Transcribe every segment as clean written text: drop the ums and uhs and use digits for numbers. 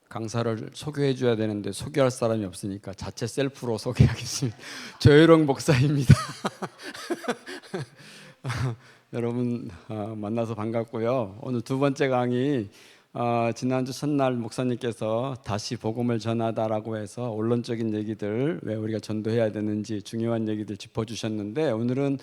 강사를 소개해 줘야 되는데 소개할 사람이 없으니까 자체 셀프로 소개하겠습니다. 조혜롱 목사입니다. 여러분 만나서 반갑고요. 오늘 두 번째 강의, 지난주 첫날 목사님께서 다시 복음을 전하다라고 해서 원론적인 얘기들, 왜 우리가 전도해야 되는지 중요한 얘기들 짚어주셨는데, 오늘은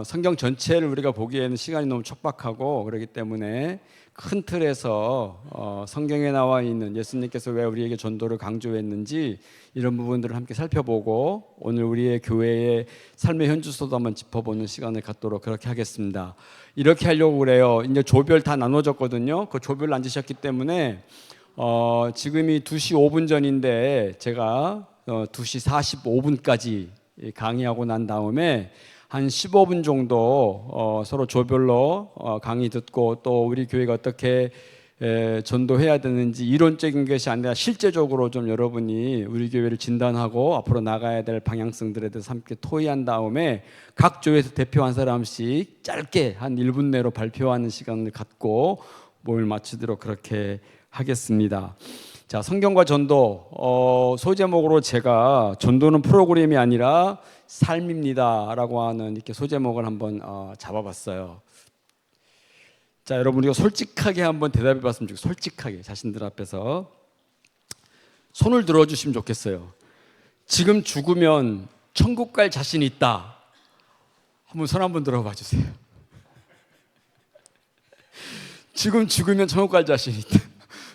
성경 전체를 우리가 보기에는 시간이 너무 촉박하고 그렇기 때문에 큰 틀에서 성경에 나와 있는 예수님께서 왜 우리에게 전도를 강조했는지 이런 부분들을 함께 살펴보고, 오늘 우리의 교회의 삶의 현주소도 한번 짚어보는 시간을 갖도록 그렇게 하겠습니다. 이렇게 하려고 그래요. 이제 조별 다 나눠졌거든요. 그 조별로 앉으셨기 때문에 지금이 2시 5분 전인데 제가 2시 45분까지 강의하고 난 다음에 한 15분 정도 서로 조별로 강의 듣고, 또 우리 교회가 어떻게 전도해야 되는지 이론적인 것이 아니라 실제적으로 좀 여러분이 우리 교회를 진단하고 앞으로 나가야 될 방향성들에 대해서 함께 토의한 다음에 각 조에서 대표 한 사람씩 짧게 한 1분 내로 발표하는 시간을 갖고 모임을 마치도록 그렇게 하겠습니다. 자, 성경과 전도, 소제목으로 제가 전도는 프로그램이 아니라 삶입니다 라고 하는 이렇게 소제목을 한번 잡아봤어요. 자, 여러분, 우리가 솔직하게 한번 대답해 봤으면 좋겠어요. 솔직하게 자신들 앞에서 손을 들어주시면 좋겠어요. 지금 죽으면 천국 갈 자신 있다. 한번 손 한번 들어봐 주세요. 지금 죽으면 천국 갈 자신 있다.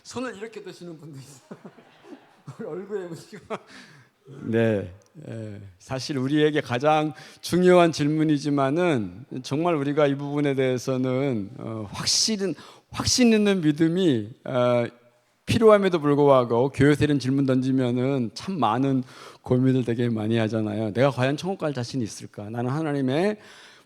손을 이렇게 드시는 분도 있어요. 얼굴에 보시고. 네, 사실 우리에게 가장 중요한 질문이지만은 정말 우리가 이 부분에 대해서는 확신 있는 믿음이 필요함에도 불구하고 교회에서 이런 질문 던지면은 참 많은 고민을 되게 많이 하잖아요. 내가 과연 천국 갈 자신이 있을까? 나는 하나님의,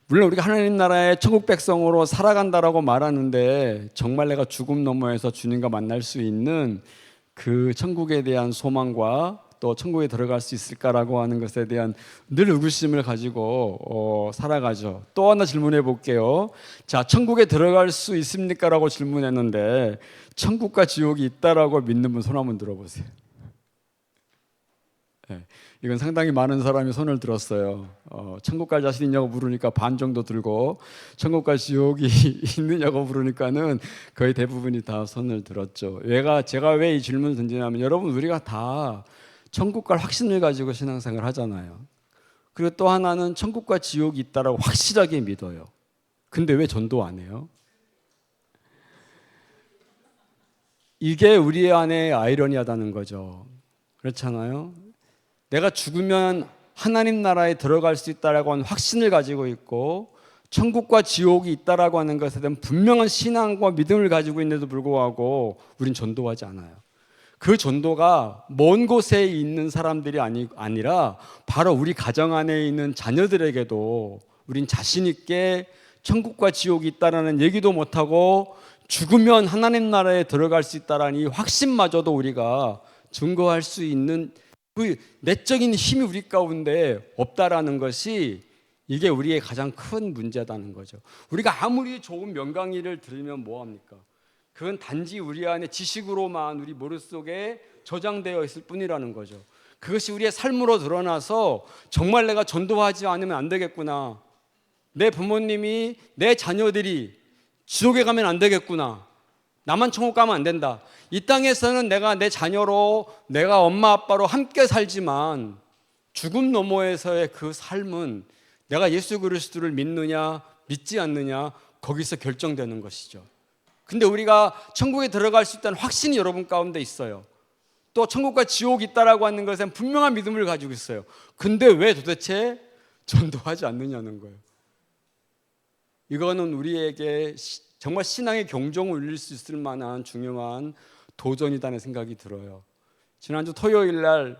물론 우리가 하나님 나라의 천국 백성으로 살아간다라고 말하는데, 정말 내가 죽음 너머에서 주님과 만날 수 있는 그 천국에 대한 소망과 또 천국에 들어갈 수 있을까라고 하는 것에 대한 늘 의구심을 가지고 살아가죠. 또 하나 질문해 볼게요. 자, 천국에 들어갈 수 있습니까? 라고 질문했는데, 천국과 지옥이 있다라고 믿는 분 손 한번 들어보세요. 네, 이건 상당히 많은 사람이 손을 들었어요. 천국 갈 자신 있냐고 물으니까 반 정도 들고, 천국과 지옥이 있느냐고 물으니까는 거의 대부분이 다 손을 들었죠. 제가 왜 이 질문을 던지냐면, 여러분, 우리가 다 천국 갈 확신을 가지고 신앙생활을 하잖아요. 그리고 또 하나는 천국과 지옥이 있다라고 확실하게 믿어요. 근데 왜 전도 안 해요? 이게 우리 안에 아이러니하다는 거죠. 그렇잖아요. 내가 죽으면 하나님 나라에 들어갈 수 있다라고 하는 확신을 가지고 있고, 천국과 지옥이 있다라고 하는 것에 대한 분명한 신앙과 믿음을 가지고 있는데도 불구하고 우린 전도하지 않아요. 그 전도가 먼 곳에 있는 사람들이 아니라 바로 우리 가정 안에 있는 자녀들에게도 우린 자신 있게 천국과 지옥이 있다라는 얘기도 못하고, 죽으면 하나님 나라에 들어갈 수 있다라는 이 확신마저도 우리가 증거할 수 있는 그 내적인 힘이 우리 가운데 없다라는 것이, 이게 우리의 가장 큰 문제다는 거죠. 우리가 아무리 좋은 명강의를 들으면 뭐합니까? 그건 단지 우리 안에 지식으로만 우리 머릿속에 저장되어 있을 뿐이라는 거죠. 그것이 우리의 삶으로 드러나서 정말 내가 전도하지 않으면 안 되겠구나, 내 부모님이, 내 자녀들이 지옥에 가면 안 되겠구나, 나만 천국 가면 안 된다, 이 땅에서는 내가 내 자녀로, 내가 엄마 아빠로 함께 살지만 죽음 너머에서의 그 삶은 내가 예수 그리스도를 믿느냐 믿지 않느냐, 거기서 결정되는 것이죠. 근데 우리가 천국에 들어갈 수 있다는 확신이 여러분 가운데 있어요. 또 천국과 지옥이 있다라고 하는 것엔 분명한 믿음을 가지고 있어요. 근데 왜 도대체 전도하지 않느냐는 거예요. 이거는 우리에게 정말 신앙의 경종을 울릴 수 있을 만한 중요한 도전이라는 생각이 들어요. 지난주 토요일 날,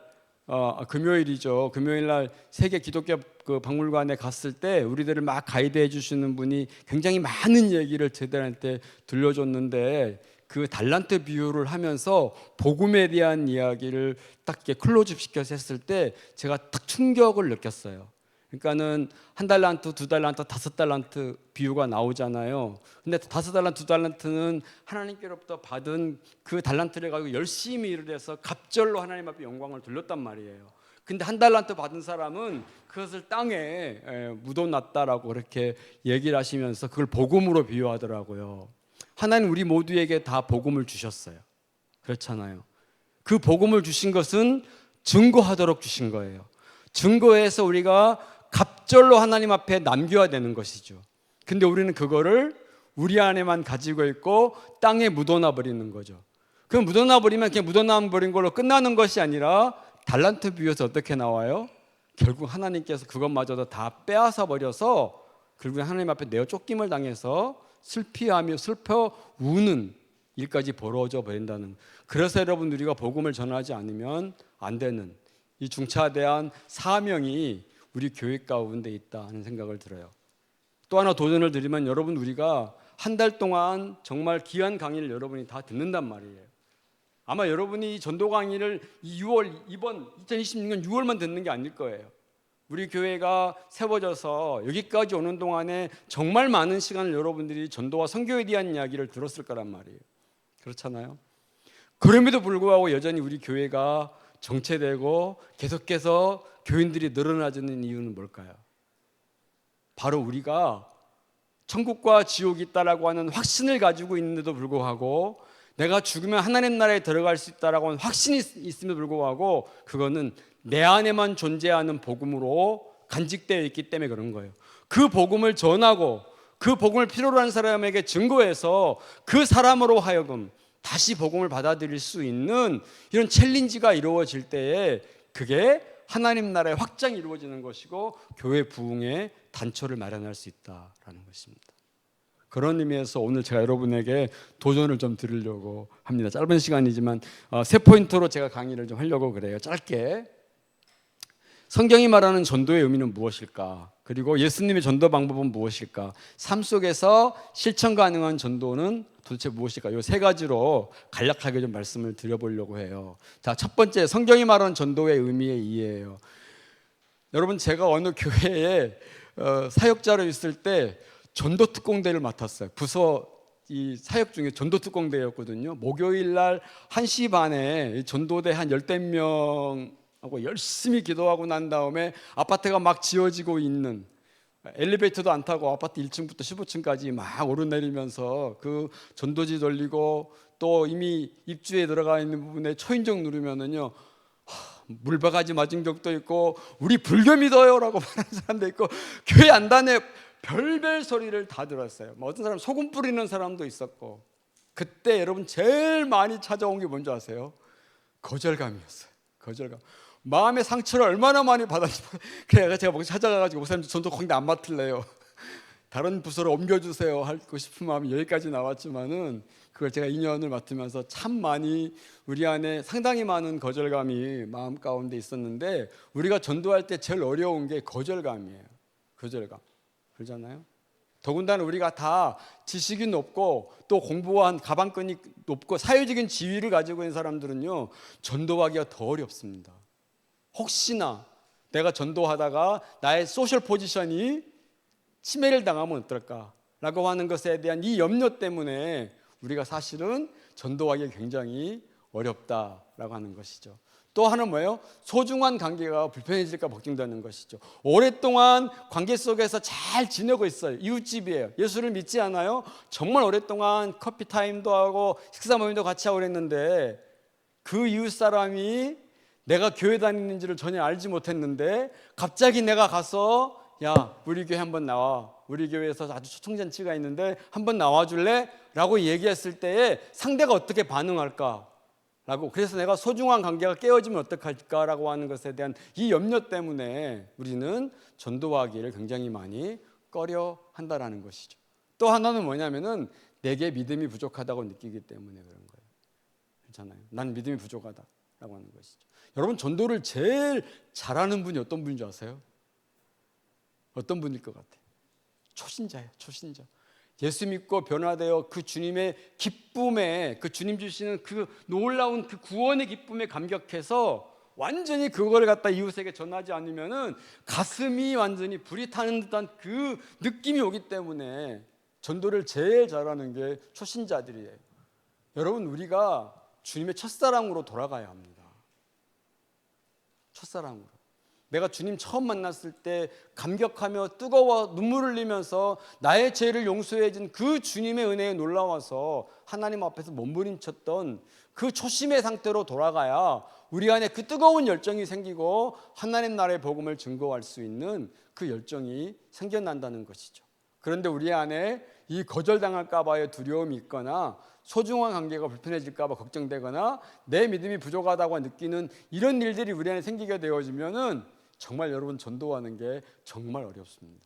금요일이죠. 금요일 날 세계 기독교 그 박물관에 갔을 때 우리들을 막 가이드해 주시는 분이 굉장히 많은 얘기를 제자들한테 들려줬는데, 그 달란트 비유를 하면서 복음에 대한 이야기를 딱 이렇게 클로즈업 시켜서 했을 때 제가 딱 충격을 느꼈어요. 그러니까는 한 달란트, 두 달란트, 다섯 달란트 비유가 나오잖아요. 근데 다섯 달란트, 두 달란트는 하나님께로부터 받은 그 달란트를 가지고 열심히 일을 해서 갑절로 하나님 앞에 영광을 돌렸단 말이에요. 근데 한 달란트 받은 사람은 그것을 땅에 묻어놨다라고 그렇게 얘기를 하시면서 그걸 복음으로 비유하더라고요. 하나님 우리 모두에게 다 복음을 주셨어요. 그렇잖아요. 그 복음을 주신 것은 증거하도록 주신 거예요. 증거해서 우리가 갑절로 하나님 앞에 남겨야 되는 것이죠. 근데 우리는 그거를 우리 안에만 가지고 있고 땅에 묻어놔 버리는 거죠. 그럼 묻어놔 버리면 그냥 묻어놔 버린 걸로 끝나는 것이 아니라 달란트 비유에서 어떻게 나와요? 결국 하나님께서 그것마저도 다 빼앗아 버려서 결국 하나님 앞에 내어 쫓김을 당해서 슬피하며 슬퍼 우는 일까지 벌어져 버린다는. 그래서 여러분 우리가 복음을 전하지 않으면 안 되는 이 중차대한 사명이 우리 교회 가운데 있다 하는 생각을 들어요. 또 하나 도전을 드리면 여러분 우리가 한 달 동안 정말 귀한 강의를 여러분이 다 듣는단 말이에요. 아마 여러분이 이 전도 강의를 이번 2026년 6월만 듣는 게 아닐 거예요. 우리 교회가 세워져서 여기까지 오는 동안에 정말 많은 시간을 여러분들이 전도와 선교에 대한 이야기를 들었을 거란 말이에요. 그렇잖아요. 그럼에도 불구하고 여전히 우리 교회가 정체되고 계속해서 교인들이 늘어나지는 이유는 뭘까요? 바로 우리가 천국과 지옥이 있다라고 하는 확신을 가지고 있는데도 불구하고 내가 죽으면 하나님 나라에 들어갈 수 있다라고 하는 확신이 있음에도 불구하고 그거는 내 안에만 존재하는 복음으로 간직되어 있기 때문에 그런 거예요. 그 복음을 전하고 그 복음을 필요로 하는 사람에게 증거해서 그 사람으로 하여금 다시 복음을 받아들일 수 있는 이런 챌린지가 이루어질 때에 그게 하나님 나라의 확장이 이루어지는 것이고 교회 부흥의 단초를 마련할 수 있다라는 것입니다. 그런 의미에서 오늘 제가 여러분에게 도전을 좀 드리려고 합니다. 짧은 시간이지만 세 포인트로 제가 강의를 좀 하려고 그래요. 짧게. 성경이 말하는 전도의 의미는 무엇일까? 그리고 예수님의 전도 방법은 무엇일까? 삶 속에서 실천 가능한 전도는 도대체 무엇일까? 이 세 가지로 간략하게 좀 말씀을 드려보려고 해요. 자, 첫 번째, 성경이 말하는 전도의 의미의 이해예요. 여러분, 제가 어느 교회에 사역자로 있을 때 전도 특공대를 맡았어요. 부서 이 사역 중에 전도 특공대였거든요. 목요일 날 1시 반에 전도대 한 10명 하고 열심히 기도하고 난 다음에 아파트가 막 지어지고 있는, 엘리베이터도 안 타고 아파트 1층부터 15층까지 막 오르내리면서 그 전도지 돌리고 또 이미 입주에 들어가 있는 부분에 초인종 누르면은요 물바가지 맞은 적도 있고 우리 불교 믿어요라고 말하는 사람도 있고 교회 안단에 별별 소리를 다 들었어요. 어떤 사람 소금 뿌리는 사람도 있었고. 그때 여러분 제일 많이 찾아온 게 뭔지 아세요? 거절감이었어요. 거절감. 마음의 상처를 얼마나 많이 받았지. 그래서 제가 목사 찾아가가지고 목사님 전도 거기 안 맡을래요. 다른 부서로 옮겨주세요 하고 싶은 마음이 여기까지 나왔지만은 그걸 제가 2년을 맡으면서 참 많이 우리 안에 상당히 많은 거절감이 마음 가운데 있었는데 우리가 전도할 때 제일 어려운 게 거절감이에요. 거절감. 그러잖아요. 더군다나 우리가 다 지식이 높고 또 공부한 가방끈이 높고 사회적인 지위를 가지고 있는 사람들은요 전도하기가 더 어렵습니다. 혹시나 내가 전도하다가 나의 소셜 포지션이 침해를 당하면 어떨까라고 하는 것에 대한 이 염려 때문에 우리가 사실은 전도하기가 굉장히 어렵다라고 하는 것이죠. 또 하나는 뭐예요? 소중한 관계가 불편해질까 걱정되는 것이죠. 오랫동안 관계 속에서 잘 지내고 있어요. 이웃집이에요. 예수를 믿지 않아요? 정말 오랫동안 커피 타임도 하고 식사 모임도 같이 하고 그랬는데 그 이웃 사람이 내가 교회 다니는지를 전혀 알지 못했는데 갑자기 내가 가서 야 우리 교회 한번 나와, 우리 교회에서 아주 초청잔치가 있는데 한번 나와줄래? 라고 얘기했을 때에 상대가 어떻게 반응할까? 라고. 그래서 내가 소중한 관계가 깨어지면 어떡할까라고 하는 것에 대한 이 염려 때문에 우리는 전도하기를 굉장히 많이 꺼려 한다라는 것이죠. 또 하나는 뭐냐면은 내게 믿음이 부족하다고 느끼기 때문에 그런 거예요. 괜찮아요. 난 믿음이 부족하다라고 하는 것이죠. 여러분 전도를 제일 잘하는 분이 어떤 분인 줄 아세요? 어떤 분일 것 같아요? 초신자예요. 초신자. 예수 믿고 변화되어 그 주님의 기쁨에, 그 주님 주시는 그 놀라운 그 구원의 기쁨에 감격해서 완전히 그걸 갖다 이웃에게 전하지 않으면은 가슴이 완전히 불이 타는 듯한 그 느낌이 오기 때문에 전도를 제일 잘하는 게 초신자들이에요. 여러분, 우리가 주님의 첫사랑으로 돌아가야 합니다. 첫사랑으로. 내가 주님 처음 만났을 때 감격하며 뜨거워 눈물을 흘리면서 나의 죄를 용서해 준 그 주님의 은혜에 놀라워서 하나님 앞에서 몸부림쳤던 그 초심의 상태로 돌아가야 우리 안에 그 뜨거운 열정이 생기고 하나님 나라의 복음을 증거할 수 있는 그 열정이 생겨난다는 것이죠. 그런데 우리 안에 이 거절당할까 봐의 두려움이 있거나 소중한 관계가 불편해질까 봐 걱정되거나 내 믿음이 부족하다고 느끼는 이런 일들이 우리 안에 생기게 되어지면은 정말 여러분, 전도하는 게 정말 어렵습니다.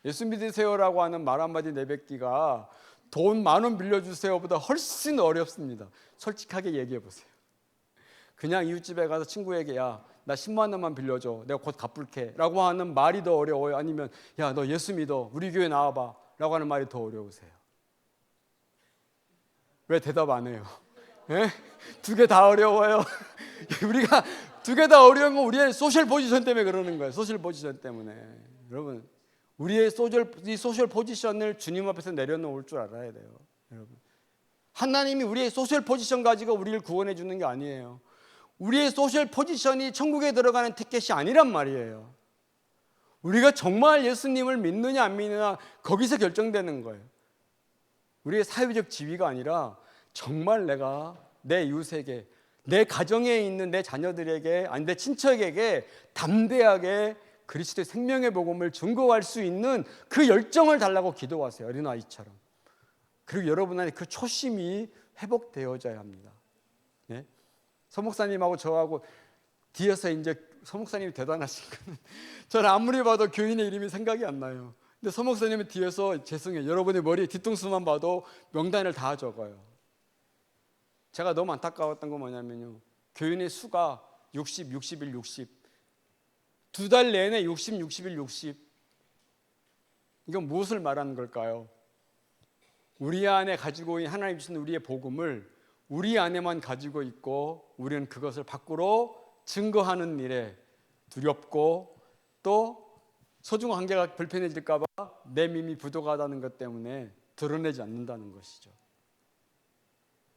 예수 믿으세요라고 하는 말 한마디 내뱉기가 돈 10,000원 빌려주세요보다 훨씬 어렵습니다. 솔직하게 얘기해 보세요. 그냥 이웃집에 가서 친구에게 야, 나 10만 원만 빌려줘, 내가 곧 갚을게 라고 하는 말이 더 어려워요? 아니면 야, 너 예수 믿어, 우리 교회 나와봐 라고 하는 말이 더 어려우세요? 왜 대답 안 해요? 두 개 다 어려워요. 우리가 두 개 다 어려운 건 우리의 소셜 포지션 때문에 그러는 거예요. 소셜 포지션 때문에. 여러분, 우리의 소셜 포지션을 주님 앞에서 내려놓을 줄 알아야 돼요. 여러분, 하나님이 우리의 소셜 포지션 가지고 우리를 구원해 주는 게 아니에요. 우리의 소셜 포지션이 천국에 들어가는 티켓이 아니란 말이에요. 우리가 정말 예수님을 믿느냐 안 믿느냐 거기서 결정되는 거예요. 우리의 사회적 지위가 아니라 정말 내가 내 이웃에게, 내 가정에 있는 내 자녀들에게, 아니 내 친척에게 담대하게 그리스도의 생명의 복음을 증거할 수 있는 그 열정을 달라고 기도하세요. 어린아이처럼. 그리고 여러분 안에 그 초심이 회복되어져야 합니다. 네? 서목사님하고 저하고 뒤에서 이제 서목사님이 대단하신 거는 저는 아무리 봐도 교인의 이름이 생각이 안 나요. 근데 서목사님은 뒤에서 죄송해요. 여러분의 머리 뒤통수만 봐도 명단을 다 적어요. 제가 너무 안타까웠던 건 뭐냐면요. 교인의 수가 60, 61, 60. 2달 내내 60, 61, 60. 이건 무엇을 말하는 걸까요? 우리 안에 가지고 있는 하나님 주신 우리의 복음을 우리 안에만 가지고 있고 우리는 그것을 밖으로 증거하는 일에 두렵고 또 소중한 관계가 불편해질까 봐 내 믿음이 부족하다는 것 때문에 드러내지 않는다는 것이죠.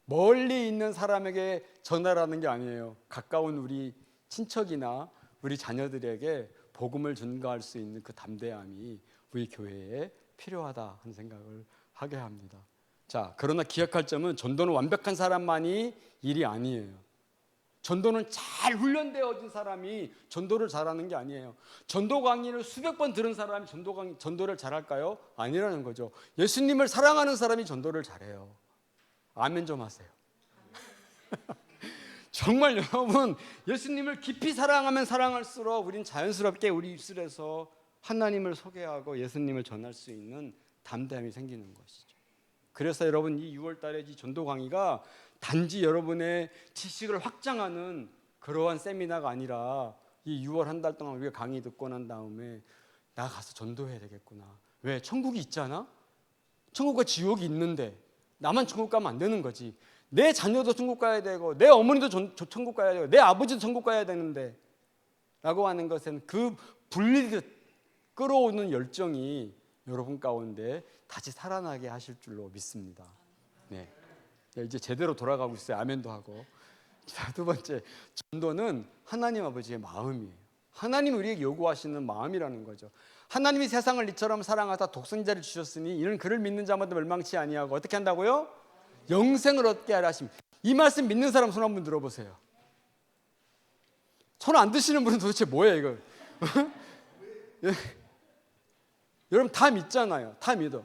멀리 있는 사람에게 전하라는 게 아니에요. 가까운 우리 친척이나 우리 자녀들에게 복음을 전가할 수 있는 그 담대함이 우리 교회에 필요하다 하는 생각을 하게 합니다. 자, 그러나 기억할 점은 전도는 완벽한 사람만이 일이 아니에요. 전도는 잘 훈련되어진 사람이 전도를 잘하는 게 아니에요. 전도 강의를 수백 번 들은 사람이 전도를 잘할까요? 아니라는 거죠. 예수님을 사랑하는 사람이 전도를 잘해요. 아멘 좀 하세요. 정말 여러분, 예수님을 깊이 사랑하면 사랑할수록 우린 자연스럽게 우리 입술에서 하나님을 소개하고 예수님을 전할 수 있는 담대함이 생기는 것이죠. 그래서 여러분, 이 6월 달에 이 전도 강의가 단지 여러분의 지식을 확장하는 그러한 세미나가 아니라 이 6월 한 달 동안 우리가 강의 듣고 난 다음에 나 가서 전도해야 되겠구나. 왜? 천국이 있잖아? 천국과 지옥이 있는데 나만 천국 가면 안 되는 거지. 내 자녀도 천국 가야 되고 내 어머니도 천국 가야 되고 내 아버지도 천국 가야 되는데 라고 하는 것은 그 불리듯 끌어오는 열정이 여러분 가운데 다시 살아나게 하실 줄로 믿습니다. 네. 이제 제대로 돌아가고 있어요. 아멘도 하고. 자, 두 번째, 전도는 하나님 아버지의 마음이에요. 하나님이 우리에게 요구하시는 마음이라는 거죠. 하나님이 세상을 이처럼 사랑하사 독생자를 주셨으니 이는 그를 믿는 자마다 멸망치 아니하고 어떻게 한다고요? 영생을 얻게 하라 하십니다. 이 말씀 믿는 사람 손 한번 들어보세요. 손 안 드시는 분은 도대체 뭐예요 이거? 여러분 다 믿잖아요. 다 믿어.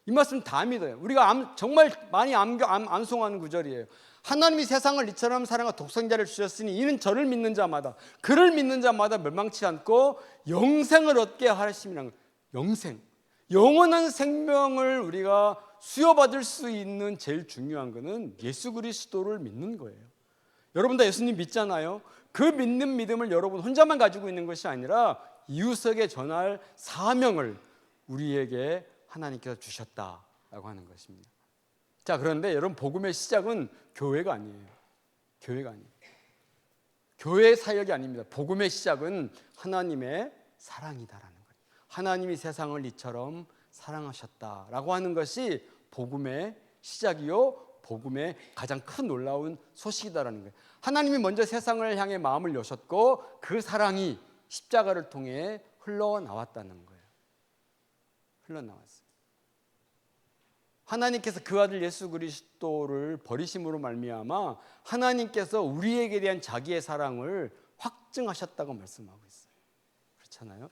이 말씀 다 믿어요. 우리가 정말 많이 암송하는 구절이에요. 하나님이 세상을 이처럼 사랑하 독생자를 주셨으니 이는 저를 믿는 자마다, 그를 믿는 자마다 멸망치 않고 영생을 얻게 하심이라는 거예요. 영생, 영원한 생명을 우리가 수여받을 수 있는 제일 중요한 것은 예수 그리스도를 믿는 거예요. 여러분 다 예수님 믿잖아요. 그 믿는 믿음을 여러분 혼자만 가지고 있는 것이 아니라 이웃에게 전할 사명을 우리에게 하나님께서 주셨다라고 하는 것입니다. 자, 그런데 여러분 복음의 시작은 교회가 아니에요. 교회가 아니에요. 교회 사역이 아닙니다. 복음의 시작은 하나님의 사랑이다라는 거예요. 하나님이 세상을 이처럼 사랑하셨다라고 하는 것이 복음의 시작이요, 복음의 가장 큰 놀라운 소식이다라는 거예요. 하나님이 먼저 세상을 향해 마음을 여셨고 그 사랑이 십자가를 통해 흘러나왔다는 거예요. 흘러나왔어요. 하나님께서 그 아들 예수 그리스도를 버리심으로 말미암아 하나님께서 우리에게 대한 자기의 사랑을 확증하셨다고 말씀하고 있어요. 그렇잖아요?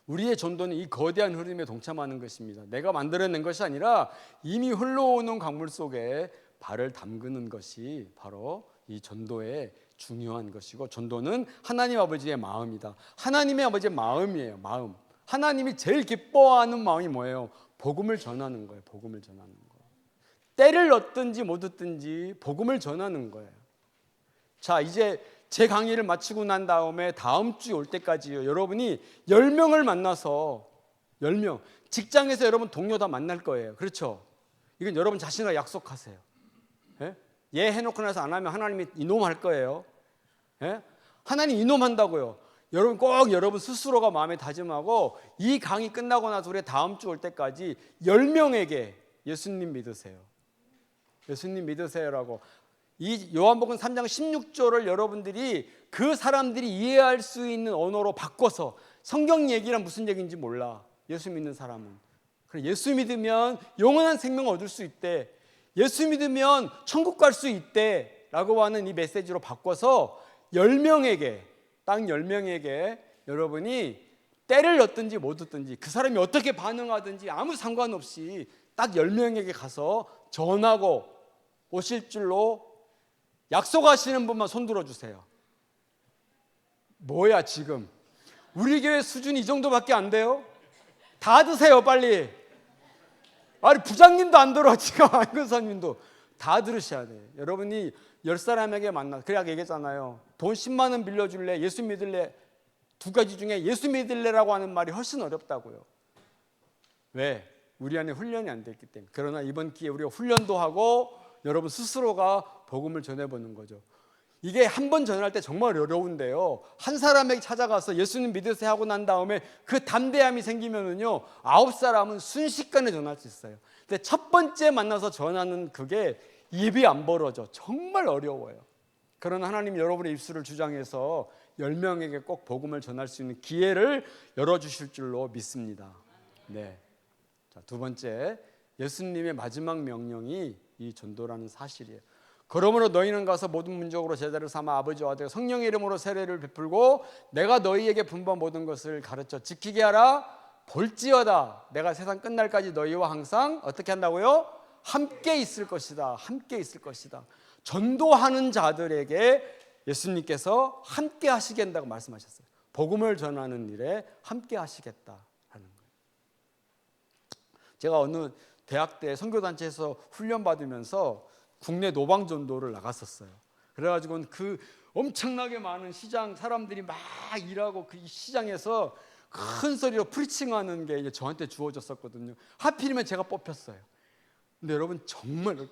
우리의 전도는 이 거대한 흐름에 동참하는 것입니다. 내가 만들어낸 것이 아니라 이미 흘러오는 강물 속에 발을 담그는 것이 바로 이 전도의 중요한 것이고, 전도는 하나님 아버지의 마음이다. 하나님의 아버지의 마음이에요. 마음. 하나님이 제일 기뻐하는 마음이 뭐예요? 복음을 전하는 거예요. 복음을 전하는 거. 때를 얻든지 못 얻든지 복음을 전하는 거예요. 자, 이제 제 강의를 마치고 난 다음에 다음 주에 올 때까지요, 여러분이 10명을 만나서 10명, 직장에서 여러분 동료 다 만날 거예요. 그렇죠? 이건 여러분 자신과 약속하세요. 예 해놓고 나서 안 하면 하나님이 이놈 할 거예요. 예? 하나님 이놈 한다고요. 여러분 꼭 여러분 스스로가 마음에 다짐하고 이 강의 끝나고 나서 우리 다음 주 올 때까지 10명에게 예수님 믿으세요. 예수님 믿으세요라고. 이 요한복음 3장 16절을 여러분들이 그 사람들이 이해할 수 있는 언어로 바꿔서, 성경 얘기란 무슨 얘기인지 몰라, 예수 믿는 사람은. 그래, 예수 믿으면 영원한 생명을 얻을 수 있대, 예수 믿으면 천국 갈 수 있대 라고 하는 이 메시지로 바꿔서 10명에게, 딱 10명에게 여러분이 때를 얻든지 못 얻든지 그 사람이 어떻게 반응하든지 아무 상관없이 딱 10명에게 가서 전하고 오실 줄로 약속하시는 분만 손 들어주세요. 뭐야 지금 우리 교회 수준이 이 정도밖에 안 돼요? 다 드세요 빨리. 아니 부장님도 안 들어, 지금 안근사님도 다 들으셔야 돼요. 여러분이 10사람에게 만나, 그래야 얘기했잖아요. 돈 10만 원 빌려줄래? 예수 믿을래? 두 가지 중에 예수 믿을래라고 하는 말이 훨씬 어렵다고요. 왜? 우리 안에 훈련이 안 됐기 때문에. 그러나 이번 기회에 우리가 훈련도 하고 여러분 스스로가 복음을 전해보는 거죠. 이게 한 번 전할 때 정말 어려운데요, 한 사람에게 찾아가서 예수님 믿으세요 하고 난 다음에 그 담대함이 생기면은요 9사람은 순식간에 전할 수 있어요. 근데 첫 번째 만나서 전하는 그게 입이 안 벌어져. 정말 어려워요. 그러나 하나님 여러분의 입술을 주장해서 10명에게 꼭 복음을 전할 수 있는 기회를 열어주실 줄로 믿습니다. 네. 자, 두 번째, 예수님의 마지막 명령이 이 전도라는 사실이에요. 그러므로 너희는 가서 모든 민족으로 제자를 삼아 아버지와 아들 성령의 이름으로 세례를 베풀고 내가 너희에게 분부한 모든 것을 가르쳐 지키게 하라. 볼지어다 내가 세상 끝날까지 너희와 항상 어떻게 한다고요? 함께 있을 것이다. 함께 있을 것이다. 전도하는 자들에게 예수님께서 함께 하시게 한다고 말씀하셨어요. 복음을 전하는 일에 함께 하시겠다라는 거예요. 제가 어느 대학 때 선교단체에서 훈련받으면서 국내 노방전도를 나갔었어요. 그래가지고 그 엄청나게 많은 시장 사람들이 막 일하고 그 시장에서 큰 소리로 프리칭하는 게 이제 저한테 주어졌었거든요. 하필이면 제가 뽑혔어요. 근데 여러분 정말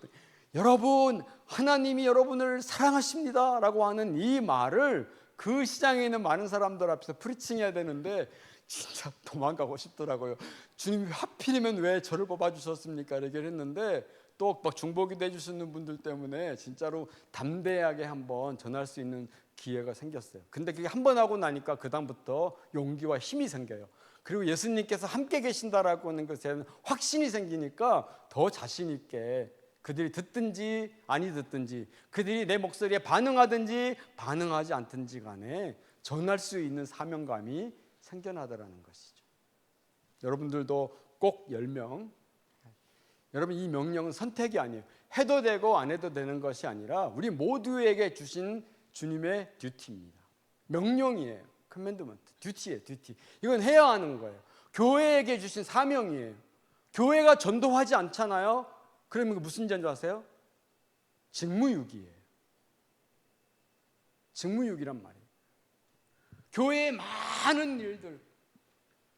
여러분 하나님이 여러분을 사랑하십니다 라고 하는 이 말을 그 시장에 있는 많은 사람들 앞에서 프리칭해야 되는데 진짜 도망가고 싶더라고요. 주님 하필이면 왜 저를 뽑아주셨습니까? 이렇게 했는데 또 막 중보기도 해주시는 분들 때문에 진짜로 담대하게 한번 전할 수 있는 기회가 생겼어요. 근데 그게 한 번 하고 나니까 그 다음부터 용기와 힘이 생겨요. 그리고 예수님께서 함께 계신다라고 하는 것에 확신이 생기니까 더 자신 있게 그들이 듣든지 아니 듣든지 그들이 내 목소리에 반응하든지 반응하지 않든지 간에 전할 수 있는 사명감이 생겨나더라는 것이죠. 여러분들도 꼭 10명, 여러분 이 명령은 선택이 아니에요. 해도 되고 안 해도 되는 것이 아니라 우리 모두에게 주신 주님의 듀티입니다. 명령이에요. 커맨드먼트, 듀티예요. 듀티. 이건 해야 하는 거예요. 교회에게 주신 사명이에요. 교회가 전도하지 않잖아요. 그러면 무슨 죄인 줄 아세요? 직무유기예요. 직무유기란 말이에요. 교회의 많은 일들,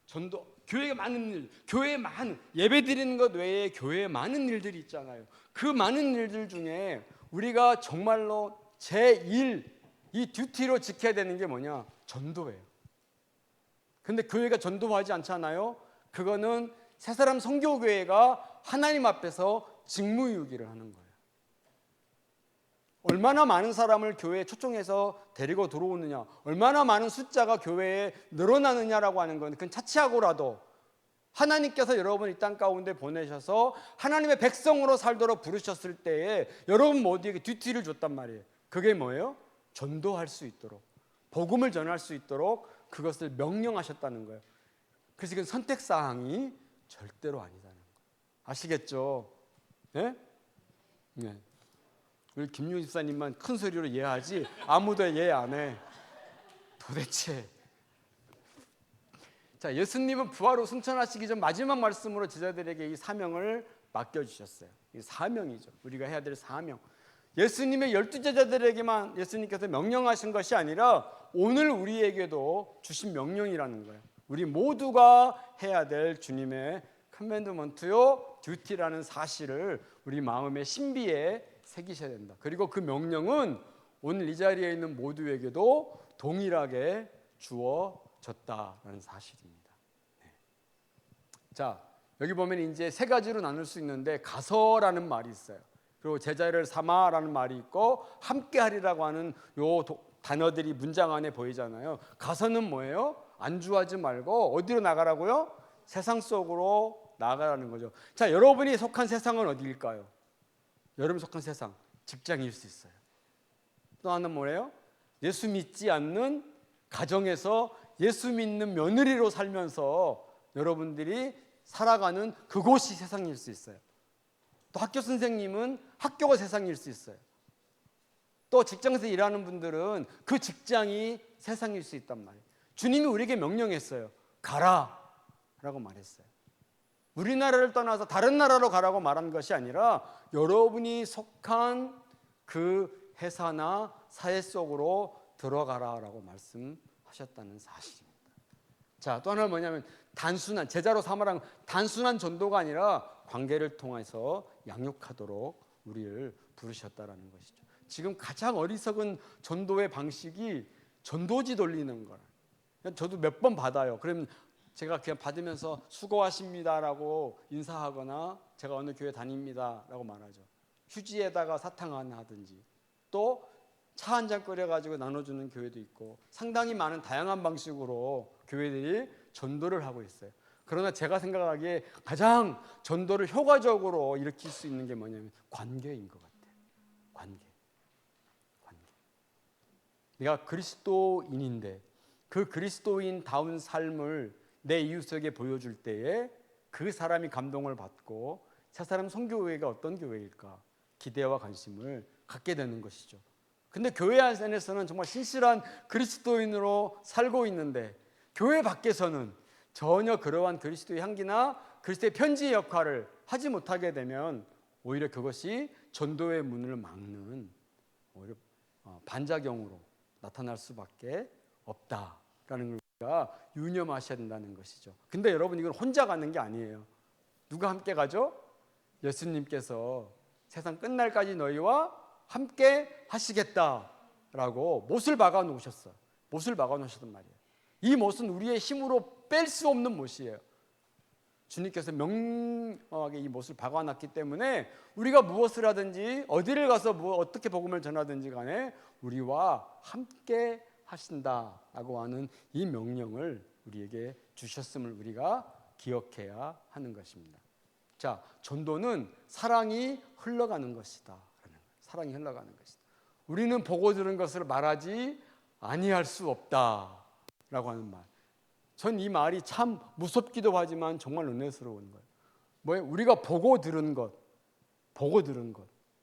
전도, 교회에 많은 일, 교회에 많은 예배 드리는 것 외에 교회에 많은 일들이 있잖아요. 그 많은 일들 중에 우리가 정말로 제1 이 듀티로 지켜야 되는 게 뭐냐? 전도예요. 근데 교회가 전도하지 않잖아요. 그거는 새사람 선교교회가 하나님 앞에서 직무유기를 하는 거예요. 얼마나 많은 사람을 교회에 초청해서 데리고 들어오느냐, 얼마나 많은 숫자가 교회에 늘어나느냐라고 하는 건 그건 차치하고라도 하나님께서 여러분 이 땅 가운데 보내셔서 하나님의 백성으로 살도록 부르셨을 때에 여러분 모두에게 듀티를 줬단 말이에요. 그게 뭐예요? 전도할 수 있도록, 복음을 전할 수 있도록 그것을 명령하셨다는 거예요. 그래서 이건 선택사항이 절대로 아니다는 거예요. 아시겠죠? 네? 네. 우리 김용 집사님만 큰 소리로 이해하지 아무도 이해 안 해. 도대체. 자, 예수님은 부활 후 승천하시기 전 마지막 말씀으로 제자들에게 이 사명을 맡겨주셨어요. 이 사명이죠. 우리가 해야 될 사명. 예수님의 12제자들에게만 예수님께서 명령하신 것이 아니라 오늘 우리에게도 주신 명령이라는 거예요. 우리 모두가 해야 될 주님의 커맨드먼트요, 듀티라는 사실을 우리 마음의 신비에 새기셔야 된다. 그리고 그 명령은 오늘 이 자리에 있는 모두에게도 동일하게 주어졌다라는 사실입니다. 네. 자, 여기 보면 이제 세 가지로 나눌 수 있는데 가서라는 말이 있어요. 그리고 제자를 삼아라는 말이 있고 함께하리라고 하는 요 단어들이 문장 안에 보이잖아요. 가서는 뭐예요? 안주하지 말고 어디로 나가라고요? 세상 속으로 나가라는 거죠. 자, 여러분이 속한 세상은 어디일까요? 여러분이 속한 세상, 직장일 수 있어요. 또 하나는 뭐예요? 예수 믿지 않는 가정에서 예수 믿는 며느리로 살면서 여러분들이 살아가는 그곳이 세상일 수 있어요. 또 학교 선생님은 학교가 세상일 수 있어요. 또 직장에서 일하는 분들은 그 직장이 세상일 수 있단 말이에요. 주님이 우리에게 명령했어요. 가라 라고 말했어요. 우리나라를 떠나서 다른 나라로 가라고 말한 것이 아니라 여러분이 속한 그 회사나 사회 속으로 들어가라라고 말씀하셨다는 사실입니다. 자, 또 하나는 뭐냐면 단순한 제자로 삼으라는 단순한 전도가 아니라 관계를 통해서 양육하도록 우리를 부르셨다라는 것이죠. 지금 가장 어리석은 전도의 방식이 전도지 돌리는 거라. 저도 몇 번 받아요. 그러면 제가 그냥 받으면서 수고하십니다라고 인사하거나 제가 어느 교회 다닙니다라고 말하죠. 휴지에다가 사탕 하나 하든지 또 차 한 잔 끓여가지고 나눠주는 교회도 있고 상당히 많은 다양한 방식으로 교회들이 전도를 하고 있어요. 그러나 제가 생각하기에 가장 전도를 효과적으로 일으킬 수 있는 게 뭐냐면 관계인 것 같아요. 관계. 내가 그리스도인인데 그 그리스도인다운 삶을 내 이웃에게 보여줄 때에 그 사람이 감동을 받고 새사람 선교회가 어떤 교회일까 기대와 관심을 갖게 되는 것이죠. 근데 교회 안에서는 정말 신실한 그리스도인으로 살고 있는데 교회 밖에서는 전혀 그러한 그리스도의 향기나 그리스도의 편지의 역할을 하지 못하게 되면 오히려 그것이 전도의 문을 막는 오히려 반작용으로 나타날 수밖에 없다라는 걸 우리가 유념하셔야 된다는 것이죠. 근데 여러분 이건 혼자 가는 게 아니에요. 누가 함께 가죠? 예수님께서 세상 끝날까지 너희와 함께 하시겠다라고 못을 박아 놓으셨어요. 못을 박아 놓으셨단 말이에요. 이 못은 우리의 힘으로 뺄 수 없는 못이에요. 주님께서 명확하게 이 못을 박아놨기 때문에 우리가 무엇을 하든지 어디를 가서 어떻게 복음을 전하든지 간에 우리와 함께 하신다라고 하는 이 명령을 우리에게 주셨음을 우리가 기억해야 하는 것입니다. 자, 전도는 사랑이 흘러가는 것이다. 사랑이 흘러가는 것이다. 우리는 보고 들은 것을 말하지 아니할 수 없다라고 하는 말. 전 이 말이 참 무섭기도 하지만 정말 은혜스러운 거예요. 뭐예요? 우리가 보고 들은 것.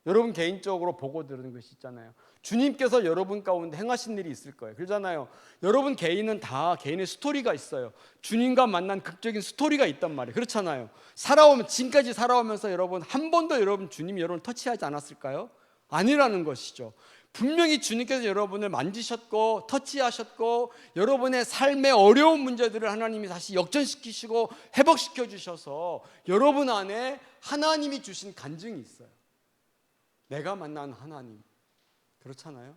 여러분 개인적으로 보고 들은 것이 있잖아요. 주님께서 여러분 가운데 행하신 일이 있을 거예요. 그러잖아요. 여러분 개인은 다 개인의 스토리가 있어요. 주님과 만난 극적인 스토리가 있단 말이에요. 그렇잖아요. 지금까지 살아오면서 여러분 한 번도 주님이 여러분을 터치하지 않았을까요? 아니라는 것이죠. 분명히 주님께서 여러분을 만지셨고 터치하셨고 여러분의 삶의 어려운 문제들을 하나님이 다시 역전시키시고 회복시켜 주셔서 여러분 안에 하나님이 주신 간증이 있어요. 내가 만난 하나님. 그렇잖아요.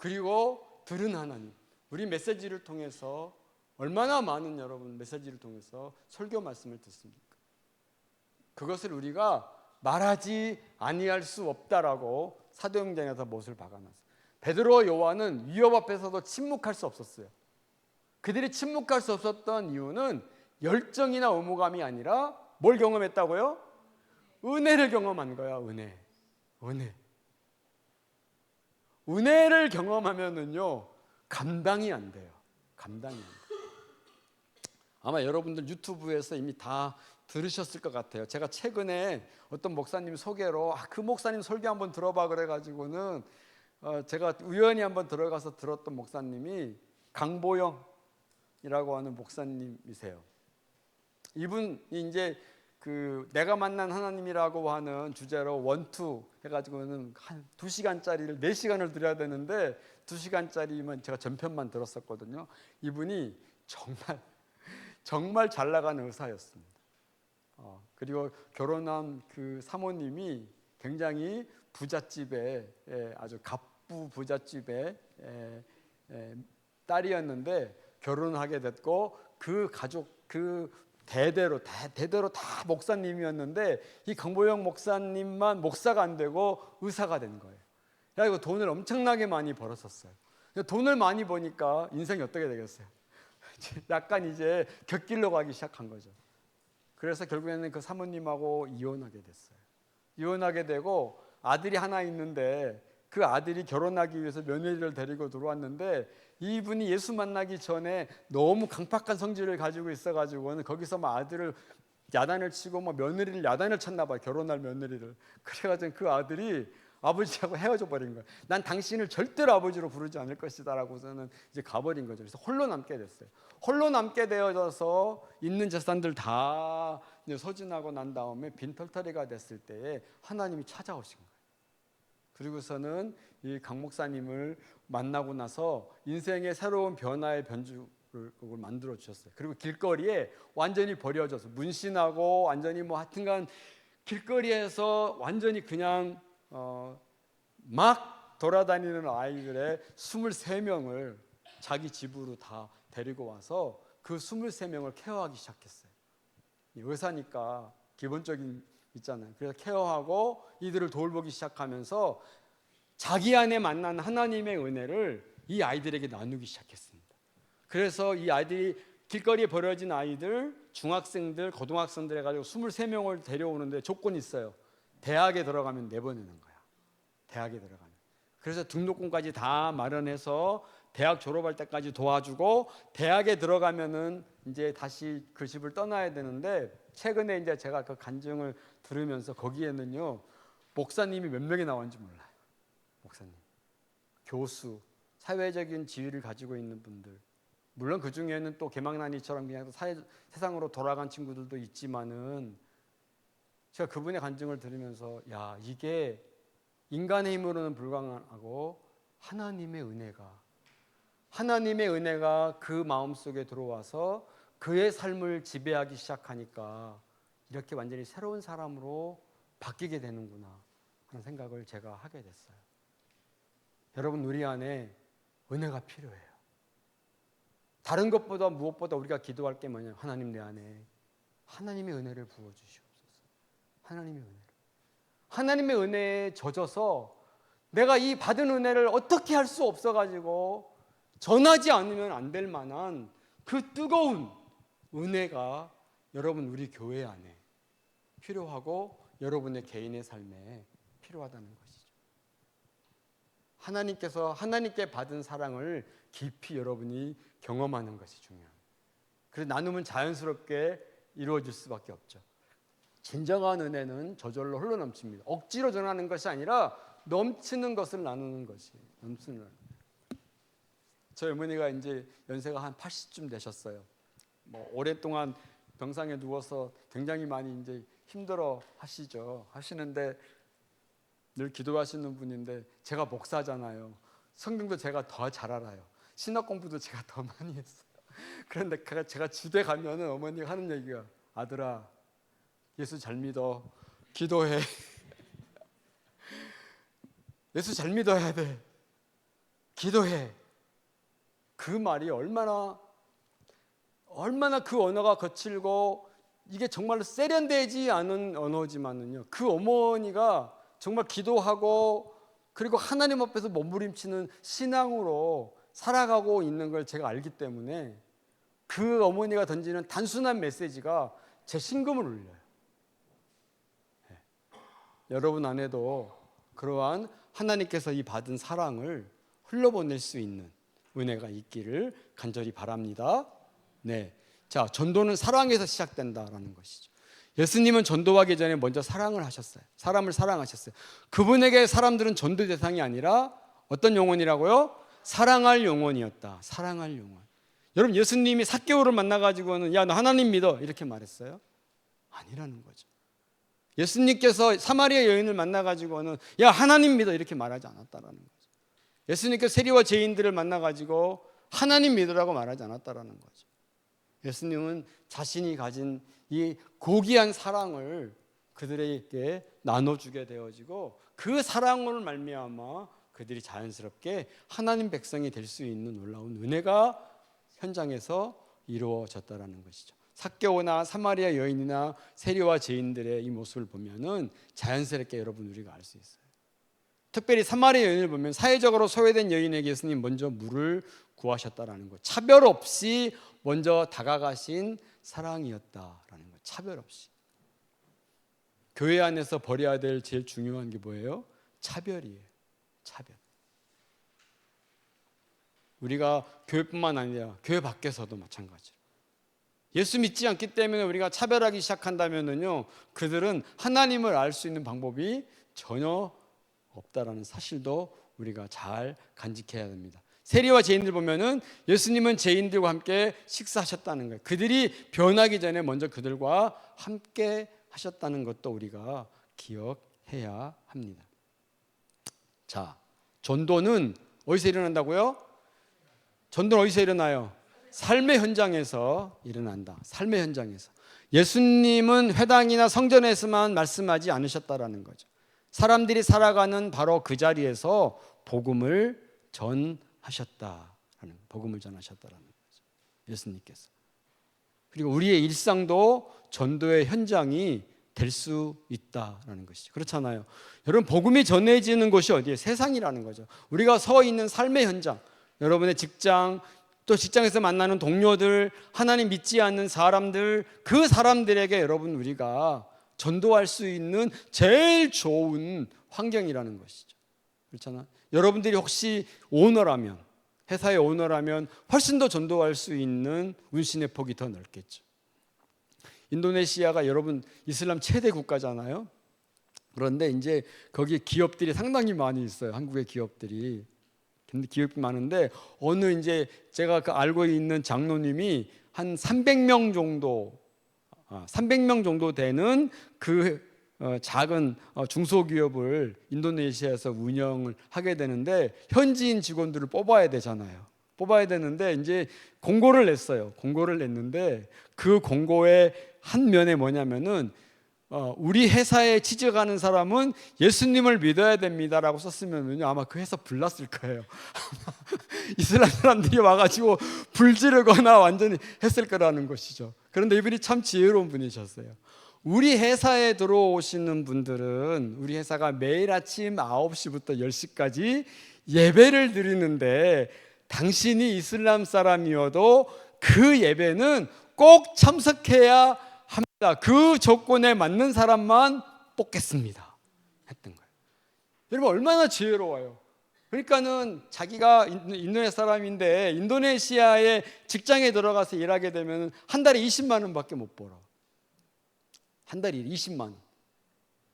그리고 들은 하나님, 우리 메시지를 통해서 얼마나 많은 여러분 메시지를 통해서 설교 말씀을 듣습니까? 그것을 우리가 말하지 아니할 수 없다라고 사도행전에서 못을 박아놨어요. 베드로와 요한은 위협 앞에서도 침묵할 수 없었어요. 그들이 침묵할 수 없었던 이유는 열정이나 의무감이 아니라 뭘 경험했다고요? 은혜를 경험한 거야. 은혜를 경험하면은요 감당이 안 돼요. 감당이 안 돼요. 아마 여러분들 유튜브에서 이미 다 들으셨을 것 같아요. 제가 최근에 어떤 목사님 소개로 그 목사님 설교 한번 들어봐 그래가지고는 제가 우연히 한번 들어가서 들었던 목사님이 강보영이라고 하는 목사님이세요. 이분이 이제 그 내가 만난 하나님이라고 하는 주제로 원투 해가지고는 한 2시간짜리를 4시간을 들어야 되는데 2시간짜리만 제가 전편만 들었었거든요. 이분이 정말 잘 나가는 의사였습니다. 그리고 결혼한 그 사모님이 굉장히 부잣집에 아주 갑부 부잣집의 딸이었는데 결혼하게 됐고 그 가족 그 대대로 다 목사님이었는데 이 강보영 목사님만 목사가 안 되고 의사가 된 거예요. 그래서 돈을 엄청나게 많이 벌었었어요. 돈을 많이 버니까 인생이 어떻게 되겠어요? 약간 이제 곁길로 가기 시작한 거죠. 그래서 결국에는 그 사모님하고 이혼하게 됐어요. 이혼하게 되고 아들이 하나 있는데 그 아들이 결혼하기 위해서 며느리를 데리고 들어왔는데 이분이 예수 만나기 전에 너무 강팍한 성질을 가지고 있어가지고는 거기서 막 아들을 야단을 치고 막 며느리를 야단을 쳤나 봐요. 결혼할 며느리를. 그래가지고 그 아들이 아버지하고 헤어져 버린 거예요. 난 당신을 절대로 아버지로 부르지 않을 것이다 라고서는 이제 가버린 거죠. 그래서 홀로 남게 됐어요. 홀로 남게 되어져서 있는 재산들 다 이제 소진하고 난 다음에 빈털터리가 됐을 때에 하나님이 찾아오신 거예요. 그리고서는 이 강 목사님을 만나고 나서 인생의 새로운 변화의 변주를 만들어 주셨어요. 그리고 길거리에 완전히 버려져서 문신하고 완전히 뭐 하여튼간 길거리에서 완전히 그냥 막 돌아다니는 아이들의 23명을 자기 집으로 다 데리고 와서 그 23명을 케어하기 시작했어요. 의사니까 기본적인 있잖아요. 그래서 케어하고 이들을 돌보기 시작하면서 자기 안에 만난 하나님의 은혜를 이 아이들에게 나누기 시작했습니다. 그래서 이 아이들이 길거리에 버려진 아이들, 중학생들, 고등학생들 해가지고 23명을 데려오는데 조건이 있어요. 대학에 들어가면 내보내는 거야. 대학에 들어가면. 그래서 등록금까지 다 마련해서 대학 졸업할 때까지 도와주고 대학에 들어가면은 이제 다시 그 집을 떠나야 되는데 최근에 이제 제가 그 간증을 들으면서 거기에는요 목사님이 몇 명이 나왔는지 몰라요. 목사님, 교수, 사회적인 지위를 가지고 있는 분들, 물론 그 중에는 또 개망난이처럼 그냥 세상으로 돌아간 친구들도 있지만은 제가 그분의 간증을 들으면서 야 이게 인간의 힘으로는 불가능하고 하나님의 은혜가 그 마음속에 들어와서 그의 삶을 지배하기 시작하니까 이렇게 완전히 새로운 사람으로 바뀌게 되는구나 하는 생각을 제가 하게 됐어요. 여러분 우리 안에 은혜가 필요해요. 다른 것보다 무엇보다 우리가 기도할 게 뭐냐? 하나님 내 안에 하나님의 은혜를 부어주시옵소서. 하나님의 은혜에 젖어서 내가 이 받은 은혜를 어떻게 할 수 없어가지고 전하지 않으면 안 될 만한 그 뜨거운 은혜가 여러분 우리 교회 안에 필요하고 여러분의 개인의 삶에 필요하다는 것이죠. 하나님께 받은 사랑을 깊이 여러분이 경험하는 것이 중요합니다. 그래서 나누면 자연스럽게 이루어질 수밖에 없죠. 진정한 은혜는 저절로 흘러넘칩니다. 억지로 전하는 것이 아니라 넘치는 것을 나누는 것이에요. 넘치는. 저희 어머니가 이제 연세가 한 80쯤 되셨어요. 뭐 오랫동안 병상에 누워서 굉장히 많이 이제 힘들어 하시는데 늘 기도하시는 분인데 제가 목사잖아요. 성경도 제가 더 잘 알아요. 신학 공부도 제가 더 많이 했어요. 그런데 제가 집에 가면은 어머니가 하는 얘기가 아들아 예수 잘 믿어. 기도해. 예수 잘 믿어야 돼. 기도해. 그 말이 얼마나 그 언어가 거칠고 이게 정말로 세련되지 않은 언어지만은요, 그 어머니가 정말 기도하고 그리고 하나님 앞에서 몸부림치는 신앙으로 살아가고 있는 걸 제가 알기 때문에 그 어머니가 던지는 단순한 메시지가 제 심금을 울려요. 네. 여러분 안에도 그러한 하나님께서 이 받은 사랑을 흘려보낼 수 있는 은혜가 있기를 간절히 바랍니다. 네. 자, 전도는 사랑에서 시작된다라는 것이죠. 예수님은 전도하기 전에 먼저 사랑을 하셨어요. 사람을 사랑하셨어요. 그분에게 사람들은 전도 대상이 아니라 어떤 영혼이라고요? 사랑할 영혼이었다. 사랑할 영혼. 여러분, 예수님이 삭개오를 만나가지고는 야, 너 하나님 믿어 이렇게 말했어요? 아니라는 거죠. 예수님께서 사마리아 여인을 만나가지고는 야, 하나님 믿어 이렇게 말하지 않았다라는 거죠. 예수님께서 세리와 죄인들을 만나가지고 하나님 믿으라고 말하지 않았다라는 거죠. 예수님은 자신이 가진 이 고귀한 사랑을 그들에게 나눠주게 되어지고 그 사랑으로 말미암아 그들이 자연스럽게 하나님 백성이 될 수 있는 놀라운 은혜가 현장에서 이루어졌다라는 것이죠. 삭개오나 사마리아 여인이나 세리와 죄인들의 이 모습을 보면은 자연스럽게 여러분 우리가 알 수 있어요. 특별히 사마리아 여인을 보면 사회적으로 소외된 여인에게 예수님 먼저 물을 구하셨다라는 것, 차별 없이 먼저 다가가신 사랑이었다라는 것, 차별 없이. 교회 안에서 버려야 될 제일 중요한 게 뭐예요? 차별이에요. 차별. 우리가 교회뿐만 아니라 교회 밖에서도 마찬가지로 예수 믿지 않기 때문에 우리가 차별하기 시작한다면요, 그들은 하나님을 알 수 있는 방법이 전혀 없다라는 사실도 우리가 잘 간직해야 됩니다. 세리와 죄인들 보면은 예수님은 죄인들과 함께 식사하셨다는 거예요. 그들이 변하기 전에 먼저 그들과 함께 하셨다는 것도 우리가 기억해야 합니다. 자, 전도는 어디서 일어난다고요? 전도는 어디서 일어나요? 삶의 현장에서 일어난다. 삶의 현장에서. 예수님은 회당이나 성전에서만 말씀하지 않으셨다라는 거죠. 사람들이 살아가는 바로 그 자리에서 복음을 전하셨다라는, 복음을 전하셨다라는 거죠. 예수님께서. 그리고 우리의 일상도 전도의 현장이 될 수 있다라는 것이죠. 그렇잖아요. 여러분, 복음이 전해지는 곳이 어디예요? 세상이라는 거죠. 우리가 서 있는 삶의 현장, 여러분의 직장, 또 직장에서 만나는 동료들, 하나님 믿지 않는 사람들, 그 사람들에게 여러분 우리가 전도할 수 있는 제일 좋은 환경이라는 것이죠. 그렇잖아요. 여러분들이 혹시 오너라면, 회사의 오너라면 훨씬 더 전도할 수 있는 운신의 폭이 더 넓겠죠. 인도네시아가 여러분 이슬람 최대 국가잖아요. 그런데 이제 거기 기업들이 상당히 많이 있어요. 한국의 기업들이. 근데 기업이 많은데 어느 이제 제가 알고 있는 장로님이 한 300명 정도 되는 그 작은 중소기업을 인도네시아에서 운영을 하게 되는데 현지인 직원들을 뽑아야 되잖아요. 뽑아야 되는데 이제 공고를 냈어요. 공고를 냈는데 그 공고의 한 면에 뭐냐면은 우리 회사에 취직하는 사람은 예수님을 믿어야 됩니다라고 썼으면요 아마 그 회사 불났을 거예요. 이슬람 사람들이 와가지고 불 지르거나 완전히 했을 거라는 것이죠. 그런데 이분이 참 지혜로운 분이셨어요. 우리 회사에 들어오시는 분들은 우리 회사가 매일 아침 9시부터 10시까지 예배를 드리는데 당신이 이슬람 사람이어도 그 예배는 꼭 참석해야 합니다. 그 조건에 맞는 사람만 뽑겠습니다. 했던 거예요. 여러분 얼마나 지혜로워요. 그러니까는 자기가 인도네시아 사람인데 인도네시아의 직장에 들어가서 일하게 되면 한 달에 20만 원밖에 못 벌어. 한 달에 20만 원.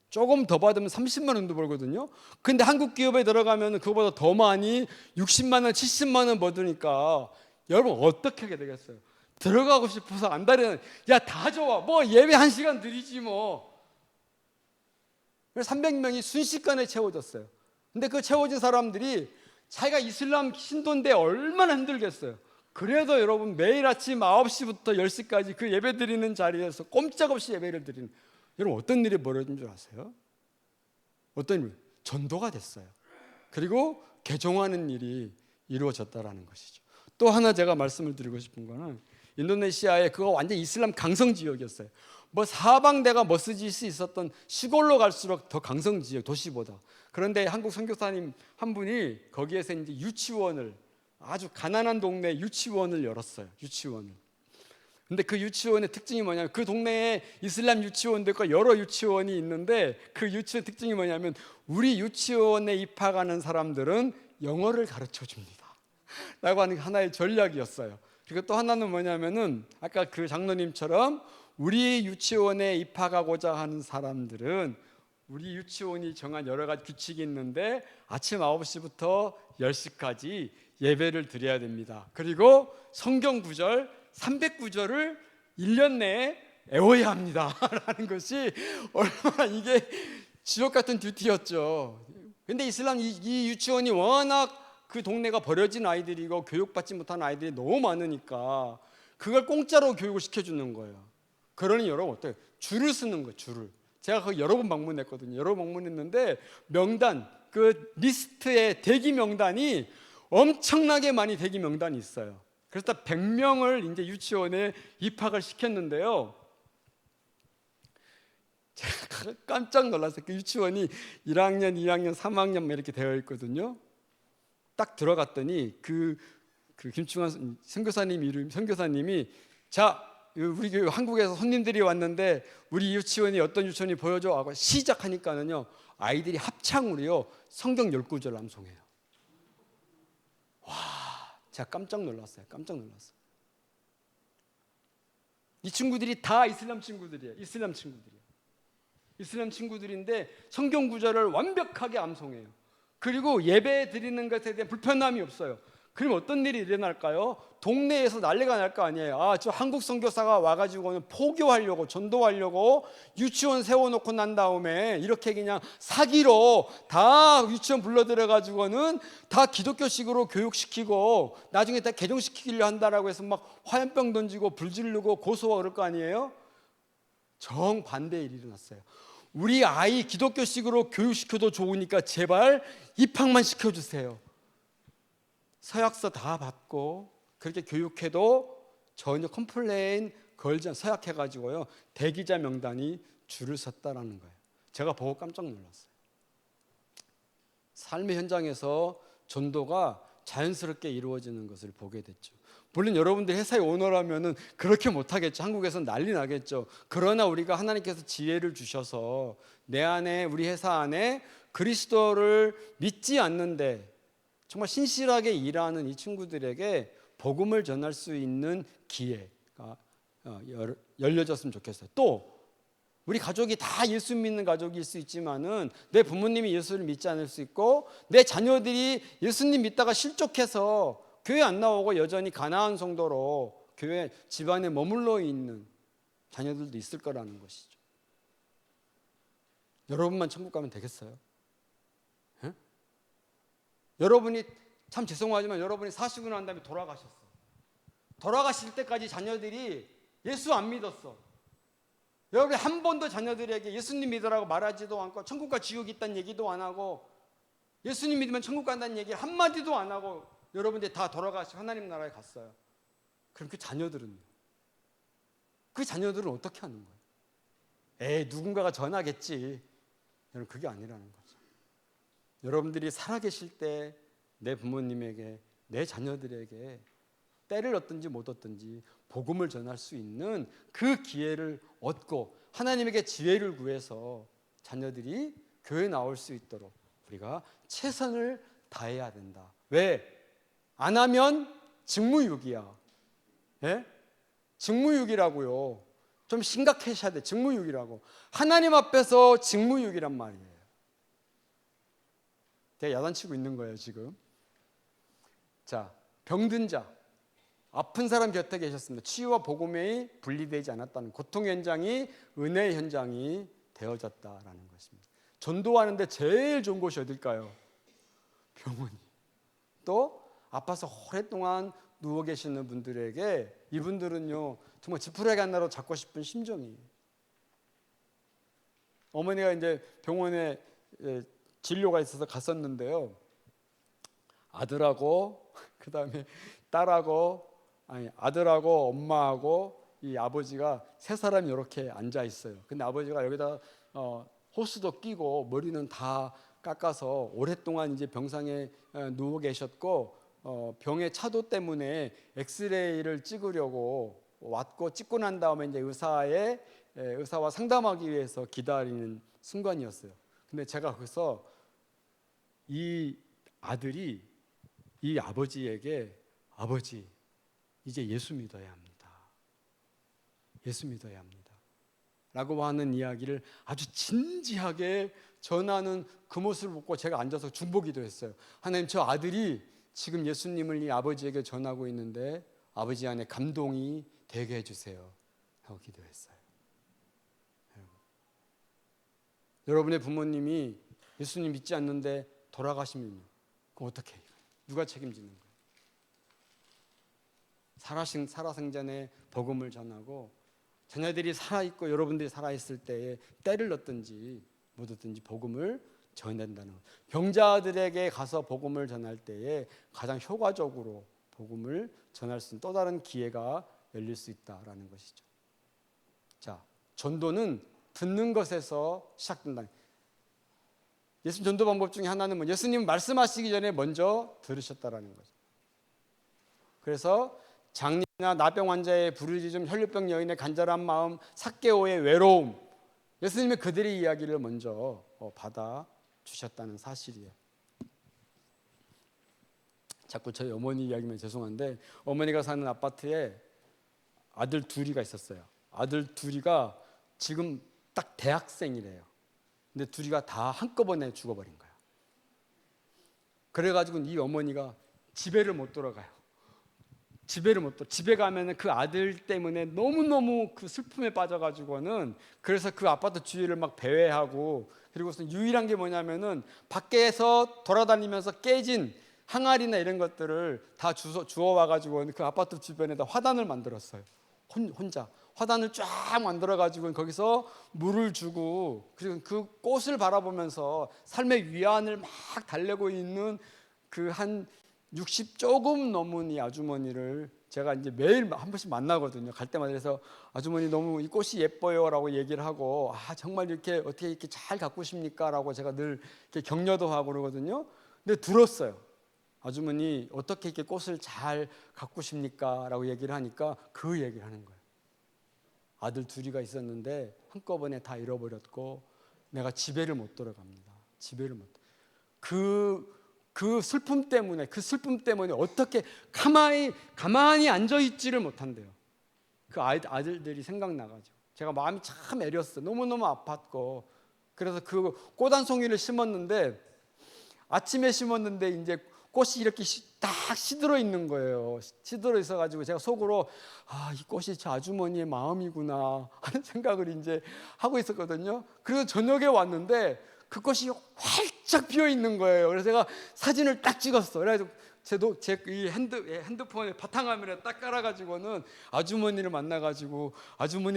조금 더 받으면 30만 원도 벌거든요. 근데 한국 기업에 들어가면 그거보다 더 많이 60만 원, 70만 원 벌으니까 여러분 어떻게 하게 되겠어요? 들어가고 싶어서 안달이는 야 다 좋아. 뭐 예배 1시간 드리지 뭐. 그래서 300명이 순식간에 채워졌어요. 근데 그 채워진 사람들이 자기가 이슬람 신도인데 얼마나 힘들겠어요. 그래도 여러분 매일 아침 9시부터 10시까지 그 예배 드리는 자리에서 꼼짝없이 예배를 드리는, 여러분 어떤 일이 벌어진 줄 아세요? 어떤 일? 전도가 됐어요. 그리고 개종하는 일이 이루어졌다라는 것이죠. 또 하나 제가 말씀을 드리고 싶은 거는 인도네시아에 그거 완전 이슬람 강성 지역이었어요. 뭐 사방대가 머스짓이 있었던 시골로 갈수록 더 강성 지역, 도시보다. 그런데 한국 선교사님 한 분이 거기에서 이제 유치원을, 아주 가난한 동네 유치원을 열었어요. 유치원을. 근데 그 유치원의 특징이 뭐냐면, 그 동네에 이슬람 유치원도 있고 여러 유치원이 있는데, 그 유치원 특징이 뭐냐면 우리 유치원에 입학하는 사람들은 영어를 가르쳐 줍니다 라고 하는 게 하나의 전략이었어요. 그리고 또 하나는 뭐냐면은, 아까 그 장로님처럼 우리 유치원에 입학하고자 하는 사람들은 우리 유치원이 정한 여러 가지 규칙이 있는데 아침 9시부터 10시까지 예배를 드려야 됩니다. 그리고 성경 구절 300구절을 1년 내에 외워야 합니다 라는 것이 얼마나 이게 지옥 같은 듀티였죠. 근데 이슬람 이 유치원이 워낙 그 동네가 버려진 아이들이고 교육받지 못한 아이들이 너무 많으니까 그걸 공짜로 교육을 시켜주는 거예요. 그러니 여러분 어때요? 줄을 쓰는 거예요. 줄을. 제가 거기 여러 번 방문했거든요. 여러 번 방문했는데 명단, 그 리스트에 대기 명단이 엄청나게 많이 대기 명단이 있어요. 그래서 100명을 이제 유치원에 입학을 시켰는데요. 제가 깜짝 놀랐어요. 그 유치원이 1학년, 2학년, 3학년 이렇게 되어 있거든요. 딱 들어갔더니 그 김충환 선교사님이 자, 우리 한국에서 손님들이 왔는데 우리 유치원이 어떤 유치원이 보여줘 하고 시작하니까는요, 아이들이 합창으로요 성경 10구절 암송해요. 와, 제가 깜짝 놀랐어요. 이 친구들이 다 이슬람 친구들이에요. 이슬람 친구들인데 성경 구절을 완벽하게 암송해요. 그리고 예배 드리는 것에 대한 불편함이 없어요. 그럼 어떤 일이 일어날까요? 동네에서 난리가 날 거 아니에요. 저 한국 선교사가 와가지고는 포교하려고, 전도하려고 유치원 세워놓고 난 다음에 이렇게 그냥 사기로 다 유치원 불러들여가지고는 다 기독교식으로 교육시키고 나중에 다 개종시키려 한다라고 해서 막 화염병 던지고 불 지르고 고소하고 그럴 거 아니에요? 정반대의 일이 일어났어요. 우리 아이 기독교식으로 교육시켜도 좋으니까 제발 입학만 시켜주세요. 서약서 다 받고 그렇게 교육해도 전혀 컴플레인 걸지 않고 서약해가지고요 대기자 명단이 줄을 섰다라는 거예요. 제가 보고 깜짝 놀랐어요. 삶의 현장에서 전도가 자연스럽게 이루어지는 것을 보게 됐죠. 물론 여러분들 회사의 오너라면은 그렇게 못하겠죠. 한국에서는 난리 나겠죠. 그러나 우리가 하나님께서 지혜를 주셔서 내 안에, 우리 회사 안에 그리스도를 믿지 않는데 정말 신실하게 일하는 이 친구들에게 복음을 전할 수 있는 기회가 열려졌으면 좋겠어요. 또 우리 가족이 다 예수 믿는 가족일 수 있지만은 내 부모님이 예수를 믿지 않을 수 있고 내 자녀들이 예수님 믿다가 실족해서 교회 안 나오고 여전히 가나안 성도로 교회 집안에 머물러 있는 자녀들도 있을 거라는 것이죠. 여러분만 천국 가면 되겠어요? 에? 여러분이 참 죄송하지만 여러분이 사시고 난 다음에 돌아가셨어. 돌아가실 때까지 자녀들이 예수 안 믿었어. 여러분이 한 번도 자녀들에게 예수님 믿으라고 말하지도 않고 천국과 지옥이 있다는 얘기도 안 하고 예수님 믿으면 천국 간다는 얘기 한마디도 안 하고 여러분들이 다 돌아가시고 하나님 나라에 갔어요. 그럼 그 자녀들은 어떻게 하는 거예요? 에이, 누군가가 전하겠지. 여러분, 그게 아니라는 거죠. 여러분들이 살아계실 때 내 부모님에게, 내 자녀들에게 때를 얻든지 못 얻든지 복음을 전할 수 있는 그 기회를 얻고 하나님에게 지혜를 구해서 자녀들이 교회에 나올 수 있도록 우리가 최선을 다해야 된다. 왜? 안 하면 직무유기야. 예? 직무유기라고요. 좀 심각해셔야 돼. 직무유기라고. 하나님 앞에서 직무유기란 말이에요. 제가 야단치고 있는 거예요 지금. 자, 병든 자, 아픈 사람 곁에 계셨습니다. 치유와 복음이 분리되지 않았다는, 고통의 현장이 은혜의 현장이 되어졌다라는 것입니다. 전도하는데 제일 좋은 곳이 어딜까요? 병원이. 또 아파서 오랫동안 누워 계시는 분들에게 이분들은요 정말 지푸라기 하나로 잡고 싶은 심정이에요. 어머니가 이제 병원에 진료가 있어서 갔었는데요, 아들하고 그다음에 딸하고 아들하고 엄마하고 이 아버지가 세 사람이 이렇게 앉아 있어요. 근데 아버지가 여기다 호스도 끼고 머리는 다 깎아서 오랫동안 이제 병상에 누워 계셨고 병의 차도 때문에 엑스레이를 찍으려고 왔고 찍고 난 다음에 이제 의사와 상담하기 위해서 기다리는 순간이었어요. 근데 제가 거기서 이 아들이 이 아버지에게 아버지 이제 예수 믿어야 합니다. 예수 믿어야 합니다. 라고 하는 이야기를 아주 진지하게 전하는 그 모습을 보고 제가 앉아서 중보기도 했어요. 하나님, 저 아들이 지금 예수님을 이 아버지에게 전하고 있는데 아버지 안에 감동이 되게 해주세요 하고 기도했어요. 여러분의 부모님이 예수님 믿지 않는데 돌아가시면 그럼 어떻게 해요? 누가 책임지는 거예요? 살아생전에 복음을 전하고 자녀들이 살아있고 여러분들이 살아있을 때에 때를 넣든지 못 얻든지 복음을 전한다는 것. 병자들에게 가서 복음을 전할 때에 가장 효과적으로 복음을 전할 수 있는 또 다른 기회가 열릴 수 있다라는 것이죠. 자, 전도는 듣는 것에서 시작된다. 예수님 전도 방법 중에 하나는 예수님 말씀하시기 전에 먼저 들으셨다라는 거죠. 그래서 장님이나 나병 환자의 부르짖음, 혈류병 여인의 간절한 마음, 삭개오의 외로움, 예수님이 그들의 이야기를 먼저 받아 주셨다는 사실이에요. 자꾸 저희 어머니 이야기면 죄송한데 어머니가 사는 아파트에 아들 둘이가 있었어요. 아들 둘이가 지금 딱 대학생이래요. 근데 둘이가 다 한꺼번에 죽어버린 거야. 그래가지고 이 어머니가 집에를 못 돌아가요. 집에 가면은 그 아들 때문에 너무너무 그 슬픔에 빠져가지고는 그래서 그 아파트 주위를 막 배회하고 그리고서 유일한 게 뭐냐면은 밖에서 돌아다니면서 깨진 항아리나 이런 것들을 다 주워와가지고 그 아파트 주변에다 화단을 만들었어요. 혼자 화단을 쫙 만들어가지고 거기서 물을 주고 그리고 그 꽃을 바라보면서 삶의 위안을 막 달래고 있는 그 한 60 조금 넘은 이 아주머니를 제가 이제 매일 한 번씩 만나거든요. 갈 때마다. 그래서 아주머니 너무 이 꽃이 예뻐요라고 얘기를 하고 정말 이렇게 어떻게 이렇게 잘 가꾸십니까라고 제가 늘 이렇게 격려도 하고 그러거든요. 근데 들었어요. 아주머니 어떻게 이렇게 꽃을 잘 가꾸십니까라고 얘기를 하니까 그 얘기를 하는 거예요. 아들 둘이가 있었는데 한꺼번에 다 잃어버렸고 내가 집에를 못 돌아갑니다. 집에를 못. 그 슬픔 때문에 어떻게 가만히 앉아 있지를 못한대요. 그 아들들이 생각나가지고 제가 마음이 참 애렸어. 너무너무 아팠고 그래서 그 꽃 한 송이를 심었는데 아침에 심었는데 이제 꽃이 이렇게 딱 시들어 있는 거예요. 시들어 있어가지고 제가 속으로 이 꽃이 저 아주머니의 마음이구나 하는 생각을 이제 하고 있었거든요. 그래서 저녁에 왔는데 그 꽃이 활짝 피어 있는 거예요. 그래서 제가 사진을 딱 찍었어. 그래가지고 제 핸드폰에 바탕화면에 딱 깔아가지고는 아주머니를 만나가지고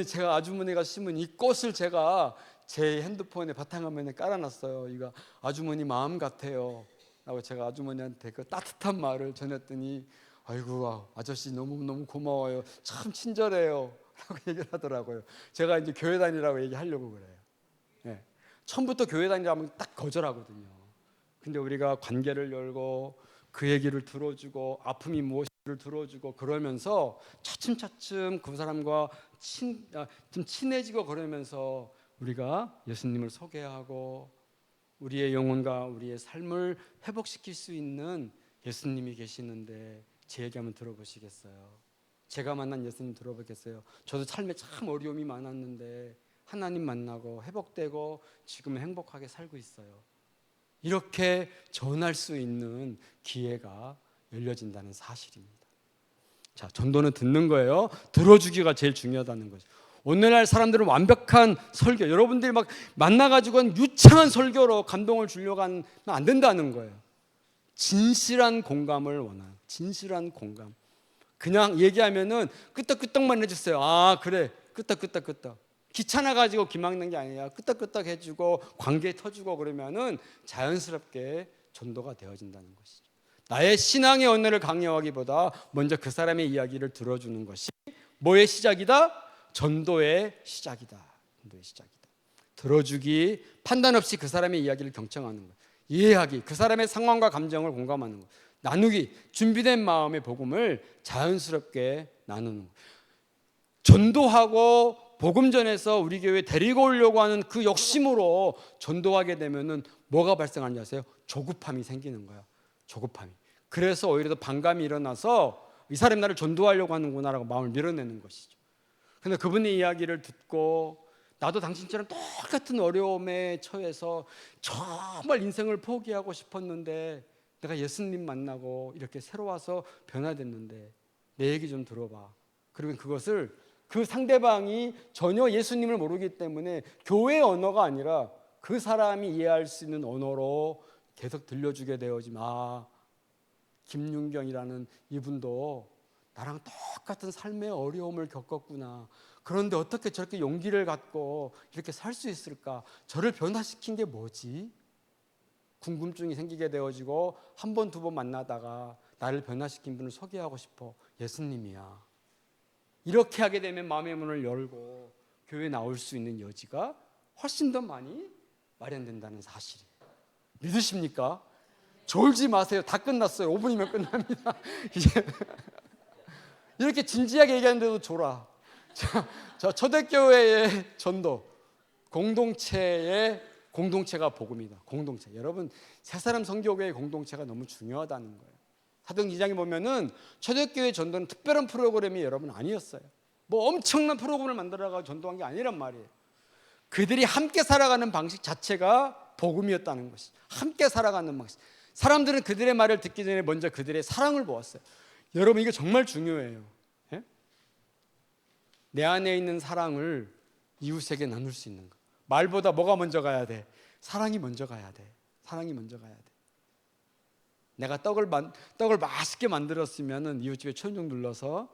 제가 아주머니가 심은 이 꽃을 제가 제 핸드폰에 바탕화면에 깔아놨어요. 이거 아주머니 마음 같아요. 라고 제가 아주머니한테 그 따뜻한 말을 전했더니 아이고 아저씨 너무 고마워요. 참 친절해요. 라고 얘기를 하더라고요. 제가 이제 교회 다니라고 얘기하려고 그래요. 네. 처음부터 교회 다니라면 딱 거절하거든요. 근데 우리가 관계를 열고 그 얘기를 들어주고 아픔이 무엇인지를 들어주고 그러면서 차츰차츰 그 사람과 좀 친해지고 그러면서 우리가 예수님을 소개하고 우리의 영혼과 우리의 삶을 회복시킬 수 있는 예수님이 계시는데 제 얘기 한번 들어보시겠어요? 제가 만난 예수님 들어보겠어요? 저도 삶에 참 어려움이 많았는데 하나님 만나고 회복되고 지금은 행복하게 살고 있어요. 이렇게 전할 수 있는 기회가 열려진다는 사실입니다. 자, 전도는 듣는 거예요. 들어주기가 제일 중요하다는 거죠. 오늘날 사람들은 완벽한 설교, 여러분들이 막 만나가지고는 유창한 설교로 감동을 주려고 하면 안 된다는 거예요. 진실한 공감을 원하는, 진실한 공감. 그냥 얘기하면은 끄떡끄떡만 해주세요. 그래, 끄떡끄떡. 귀찮아가지고 기막는 게 아니라 끄떡끄떡 해주고 관계 터주고 그러면은 자연스럽게 전도가 되어진다는 것이죠. 나의 신앙의 언어를 강요하기보다 먼저 그 사람의 이야기를 들어주는 것이 뭐의 시작이다? 전도의 시작이다. 전도의 시작이다. 들어주기, 판단 없이 그 사람의 이야기를 경청하는 것, 이해하기, 그 사람의 상황과 감정을 공감하는 것, 나누기, 준비된 마음의 복음을 자연스럽게 나누는 것. 전도하고 복음 전해서 우리 교회에 데리고 오려고 하는 그 욕심으로 전도하게 되면은 뭐가 발생하는지 아세요? 조급함이 생기는 거야. 조급함이. 그래서 오히려 더 반감이 일어나서 이 사람이 나를 전도하려고 하는구나라고 마음을 밀어내는 것이죠. 그런데 그분의 이야기를 듣고 나도 당신처럼 똑같은 어려움에 처해서 정말 인생을 포기하고 싶었는데 내가 예수님 만나고 이렇게 새로 와서 변화됐는데 내 얘기 좀 들어봐. 그러면 그것을 그 상대방이 전혀 예수님을 모르기 때문에 교회 언어가 아니라 그 사람이 이해할 수 있는 언어로 계속 들려주게 되어지면 김윤경이라는 이분도 나랑 똑같은 삶의 어려움을 겪었구나. 그런데 어떻게 저렇게 용기를 갖고 이렇게 살 수 있을까? 저를 변화시킨 게 뭐지? 궁금증이 생기게 되어지고 한 번, 두 번 만나다가 나를 변화시킨 분을 소개하고 싶어. 예수님이야. 이렇게 하게 되면 마음의 문을 열고 교회에 나올 수 있는 여지가 훨씬 더 많이 마련된다는 사실이에요. 믿으십니까? 졸지 마세요. 다 끝났어요. 5분이면 끝납니다. 이제 이렇게 진지하게 얘기하는데도 졸아. 저 초대교회의 전도 공동체의 공동체가 복음이다. 공동체. 여러분, 새사람 선교회의 공동체가 너무 중요하다는 거예요. 사도행 2장에 보면은 초대교회 전도는 특별한 프로그램이 여러분 아니었어요. 뭐 엄청난 프로그램을 만들어가 전도한 게 아니란 말이에요. 그들이 함께 살아가는 방식 자체가 복음이었다는 것이죠. 함께 살아가는 방식. 사람들은 그들의 말을 듣기 전에 먼저 그들의 사랑을 보았어요. 여러분, 이거 정말 중요해요. 예? 내 안에 있는 사랑을 이웃에게 나눌 수 있는 것. 말보다 뭐가 먼저 가야 돼? 사랑이 먼저 가야 돼. 사랑이 먼저 가야 돼. 내가 떡을 맛있게 만들었으면 이웃집에 초인종 눌러서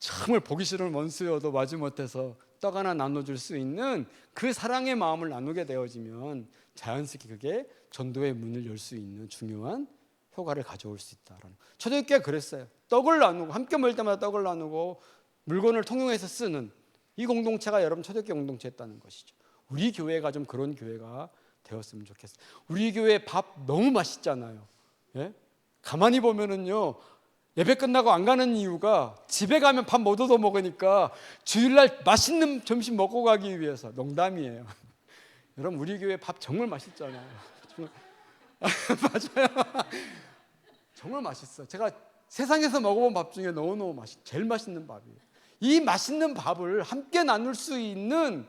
정말 보기 싫은 원수여도 마지못해서 떡 하나 나눠줄 수 있는 그 사랑의 마음을 나누게 되어지면 자연스럽게 그게 전도의 문을 열 수 있는 중요한 효과를 가져올 수 있다라는. 초대교회가 그랬어요. 떡을 나누고 함께 모일 때마다 떡을 나누고 물건을 통용해서 쓰는 이 공동체가 여러분 초대교회 공동체였다는 것이죠. 우리 교회가 좀 그런 교회가 되었으면 좋겠어요. 우리 교회 밥 너무 맛있잖아요. 예? 가만히 보면은요, 예배 끝나고 안 가는 이유가 집에 가면 밥 못 얻어 먹으니까 주일날 맛있는 점심 먹고 가기 위해서. 농담이에요. 여러분, 우리 교회 밥 정말 맛있잖아요. 맞아요. 정말 맛있어. 제가 세상에서 먹어본 밥 중에 너무너무 제일 맛있는 밥이에요. 이 맛있는 밥을 함께 나눌 수 있는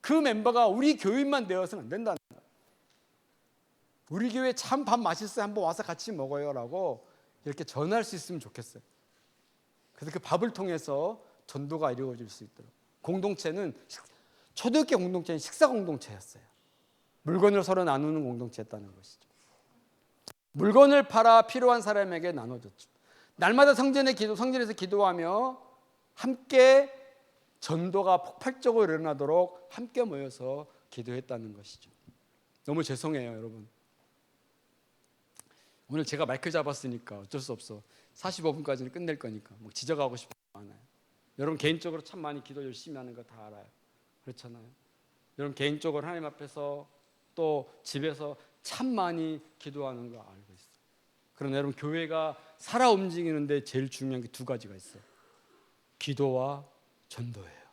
그 멤버가 우리 교인만 되어서는 안 된다는 거예요. 우리 교회 참 밥 맛있어요. 한번 와서 같이 먹어요 라고 이렇게 전할 수 있으면 좋겠어요. 그래서 그 밥을 통해서 전도가 이루어질 수 있도록. 공동체는 초대교회 공동체는 식사 공동체였어요. 물건을 서로 나누는 공동체였다는 것이죠. 물건을 팔아 필요한 사람에게 나눠줬죠. 날마다 성전에서 기도하며 함께 전도가 폭발적으로 일어나도록 함께 모여서 기도했다는 것이죠. 너무 죄송해요, 여러분. 오늘 제가 마이크 잡았으니까 어쩔 수 없어. 45분까지는 끝낼 거니까 뭐 지적하고 싶은 거 많아요. 여러분 개인적으로 참 많이 기도 열심히 하는 거 다 알아요. 그렇잖아요. 여러분 개인적으로 하나님 앞에서 또 집에서 참 많이 기도하는 거 알고 있어요. 그러나 여러분 교회가 살아 움직이는데 제일 중요한 게 두 가지가 있어요. 기도와 전도예요.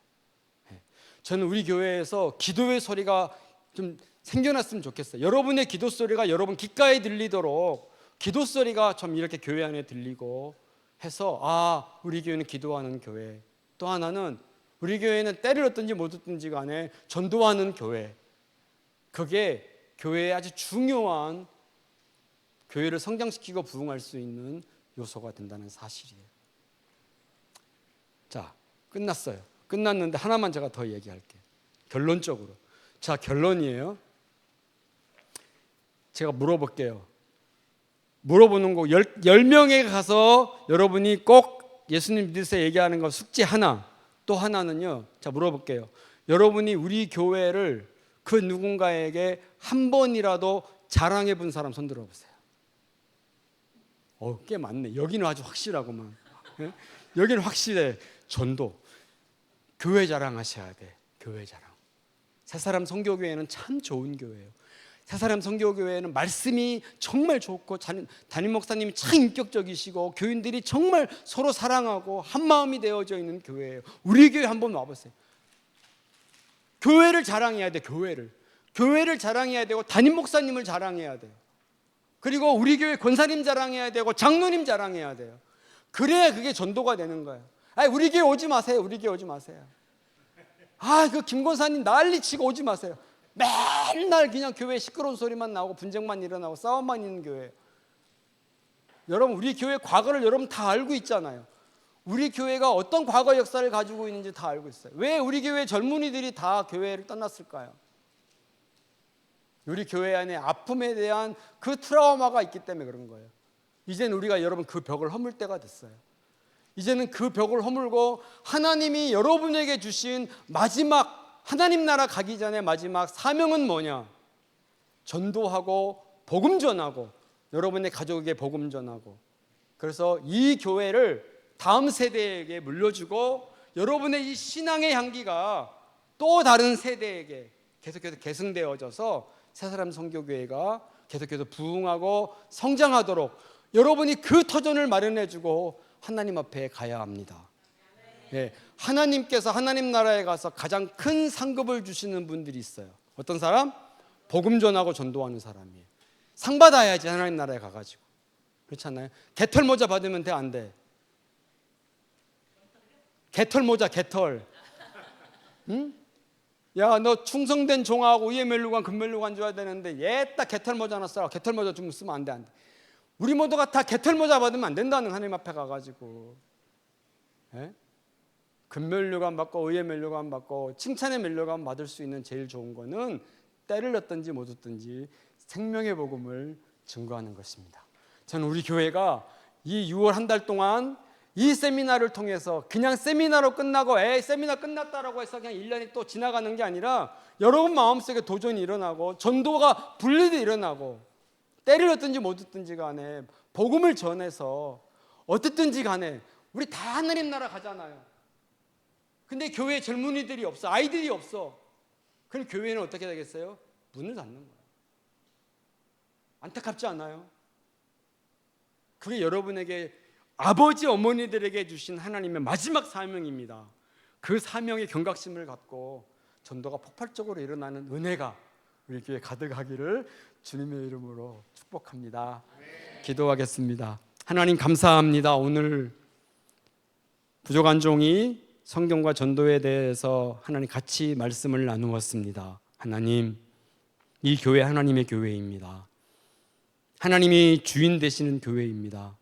저는 우리 교회에서 기도의 소리가 좀 생겨났으면 좋겠어요. 여러분의 기도 소리가 여러분 귓가에 들리도록 기도 소리가 좀 이렇게 교회 안에 들리고 해서 우리 교회는 기도하는 교회. 또 하나는 우리 교회는 때를 얻든지 못 얻든지 간에 전도하는 교회. 그게 교회의 아주 중요한 교회를 성장시키고 부흥할 수 있는 요소가 된다는 사실이에요. 자, 끝났어요. 끝났는데 하나만 제가 더 얘기할게요. 결론적으로. 자, 결론이에요. 제가 물어볼게요. 물어보는 거 10명에 가서 여러분이 꼭 예수님 믿으세요 얘기하는 거 숙제 하나. 또 하나는요. 자, 물어볼게요. 여러분이 우리 교회를 그 누군가에게 한 번이라도 자랑해 본 사람 손 들어 보세요. 꽤 많네. 여기는 아주 확실하구만. 예? 여기는 확실해. 전도. 교회 자랑하셔야 돼. 교회 자랑. 새사람 선교교회는 참 좋은 교회예요. 새사람 선교교회는 말씀이 정말 좋고 담임 목사님이 참 인격적이시고 교인들이 정말 서로 사랑하고 한마음이 되어져 있는 교회예요. 우리 교회 한번 와보세요. 교회를 자랑해야 돼. 교회를 자랑해야 되고 담임 목사님을 자랑해야 돼요. 그리고 우리 교회 권사님 자랑해야 되고 장로님 자랑해야 돼요. 그래야 그게 전도가 되는 거예요. 우리 교회 오지 마세요. 우리 교회 오지 마세요. 그 김 권사님 난리치고 오지 마세요. 맨날 그냥 교회 시끄러운 소리만 나오고 분쟁만 일어나고 싸움만 있는 교회예요. 여러분, 우리 교회 과거를 여러분 다 알고 있잖아요. 우리 교회가 어떤 과거 역사를 가지고 있는지 다 알고 있어요. 왜 우리 교회 젊은이들이 다 교회를 떠났을까요? 우리 교회 안에 아픔에 대한 그 트라우마가 있기 때문에 그런 거예요. 이제는 우리가 여러분 그 벽을 허물 때가 됐어요. 이제는 그 벽을 허물고 하나님이 여러분에게 주신 마지막, 하나님 나라 가기 전에 마지막 사명은 뭐냐? 전도하고 복음 전하고 여러분의 가족에게 복음 전하고, 그래서 이 교회를 다음 세대에게 물려주고 여러분의 이 신앙의 향기가 또 다른 세대에게 계속해서 계승되어져서 새사람 선교교회가 계속해서 부흥하고 성장하도록 여러분이 그 터전을 마련해주고 하나님 앞에 가야 합니다. 네, 하나님께서 하나님 나라에 가서 가장 큰 상급을 주시는 분들이 있어요. 어떤 사람? 복음 전하고 전도하는 사람이에요. 상 받아야지 하나님 나라에 가가지고. 그렇지 않나요? 개털 모자 받으면 돼, 안 돼? 개털 모자, 개털. 응? 야, 너 충성된 종하고 위에 멜루관 금멜루관 줘야 되는데 얘 딱 개털 모자 하나 써. 개털 모자 좀 쓰면 안 돼, 안 돼. 우리 모두가 다 개털 모자 받으면 안 된다는, 하나님 앞에 가가지고. 예? 금멜루관 받고 의의 멜루관 받고 칭찬의 멜루관 받을 수 있는 제일 좋은 거는 때를 얻든지 못 얻든지 생명의 복음을 증거하는 것입니다. 저는 우리 교회가 이 6월 한 달 동안 이 세미나를 통해서 그냥 세미나로 끝나고 세미나 끝났다라고 해서 그냥 1년이 또 지나가는 게 아니라 여러분 마음속에 도전이 일어나고 전도가 분리도 일어나고 때를 얻든지 못 얻든지 간에 복음을 전해서 어떻든지 간에 우리 다 하나님 나라 가잖아요. 근데 교회에 젊은이들이 없어, 아이들이 없어. 그럼 교회는 어떻게 되겠어요? 문을 닫는 거예요. 안타깝지 않아요? 그게 여러분에게 아버지 어머니들에게 주신 하나님의 마지막 사명입니다. 그 사명의 경각심을 갖고 전도가 폭발적으로 일어나는 은혜가 우리 교회에 가득하기를 주님의 이름으로 축복합니다. 기도하겠습니다. 하나님 감사합니다. 오늘 부족한 종이 성경과 전도에 대해서 하나님 같이 말씀을 나누었습니다. 하나님, 이 교회 하나님의 교회입니다. 하나님이 주인 되시는 교회입니다.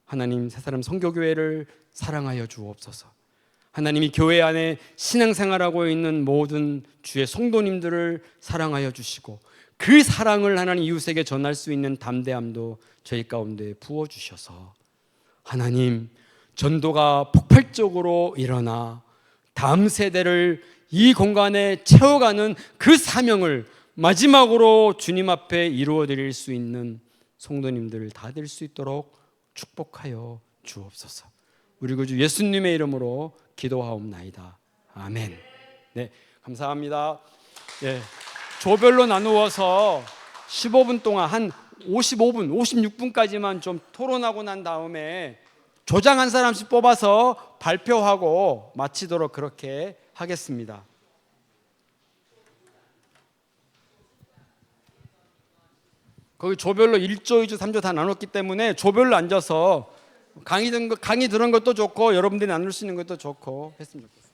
하나님, 새사람 선교교회를 사랑하여 주옵소서. 하나님이 교회 안에 신앙생활하고 있는 모든 주의 성도님들을 사랑하여 주시고 그 사랑을 하나님 이웃에게 전할 수 있는 담대함도 저희 가운데 부어주셔서 하나님, 전도가 폭발적으로 일어나 다음 세대를 이 공간에 채워가는 그 사명을 마지막으로 주님 앞에 이루어 드릴 수 있는 성도님들 다 될 수 있도록 축복하여 주옵소서. 우리 구주 예수님의 이름으로 기도하옵나이다. 아멘. 네, 감사합니다. 네, 조별로 나누어서 15분 동안 한 55분, 56분까지만 좀 토론하고 난 다음에 조장 한 사람씩 뽑아서 발표하고 마치도록 그렇게 하겠습니다. 거기 조별로 1조, 2조, 3조 다 나눴기 때문에 조별로 앉아서 강의 들은 것도 좋고 여러분들이 나눌 수 있는 것도 좋고 했으면 좋겠습니다.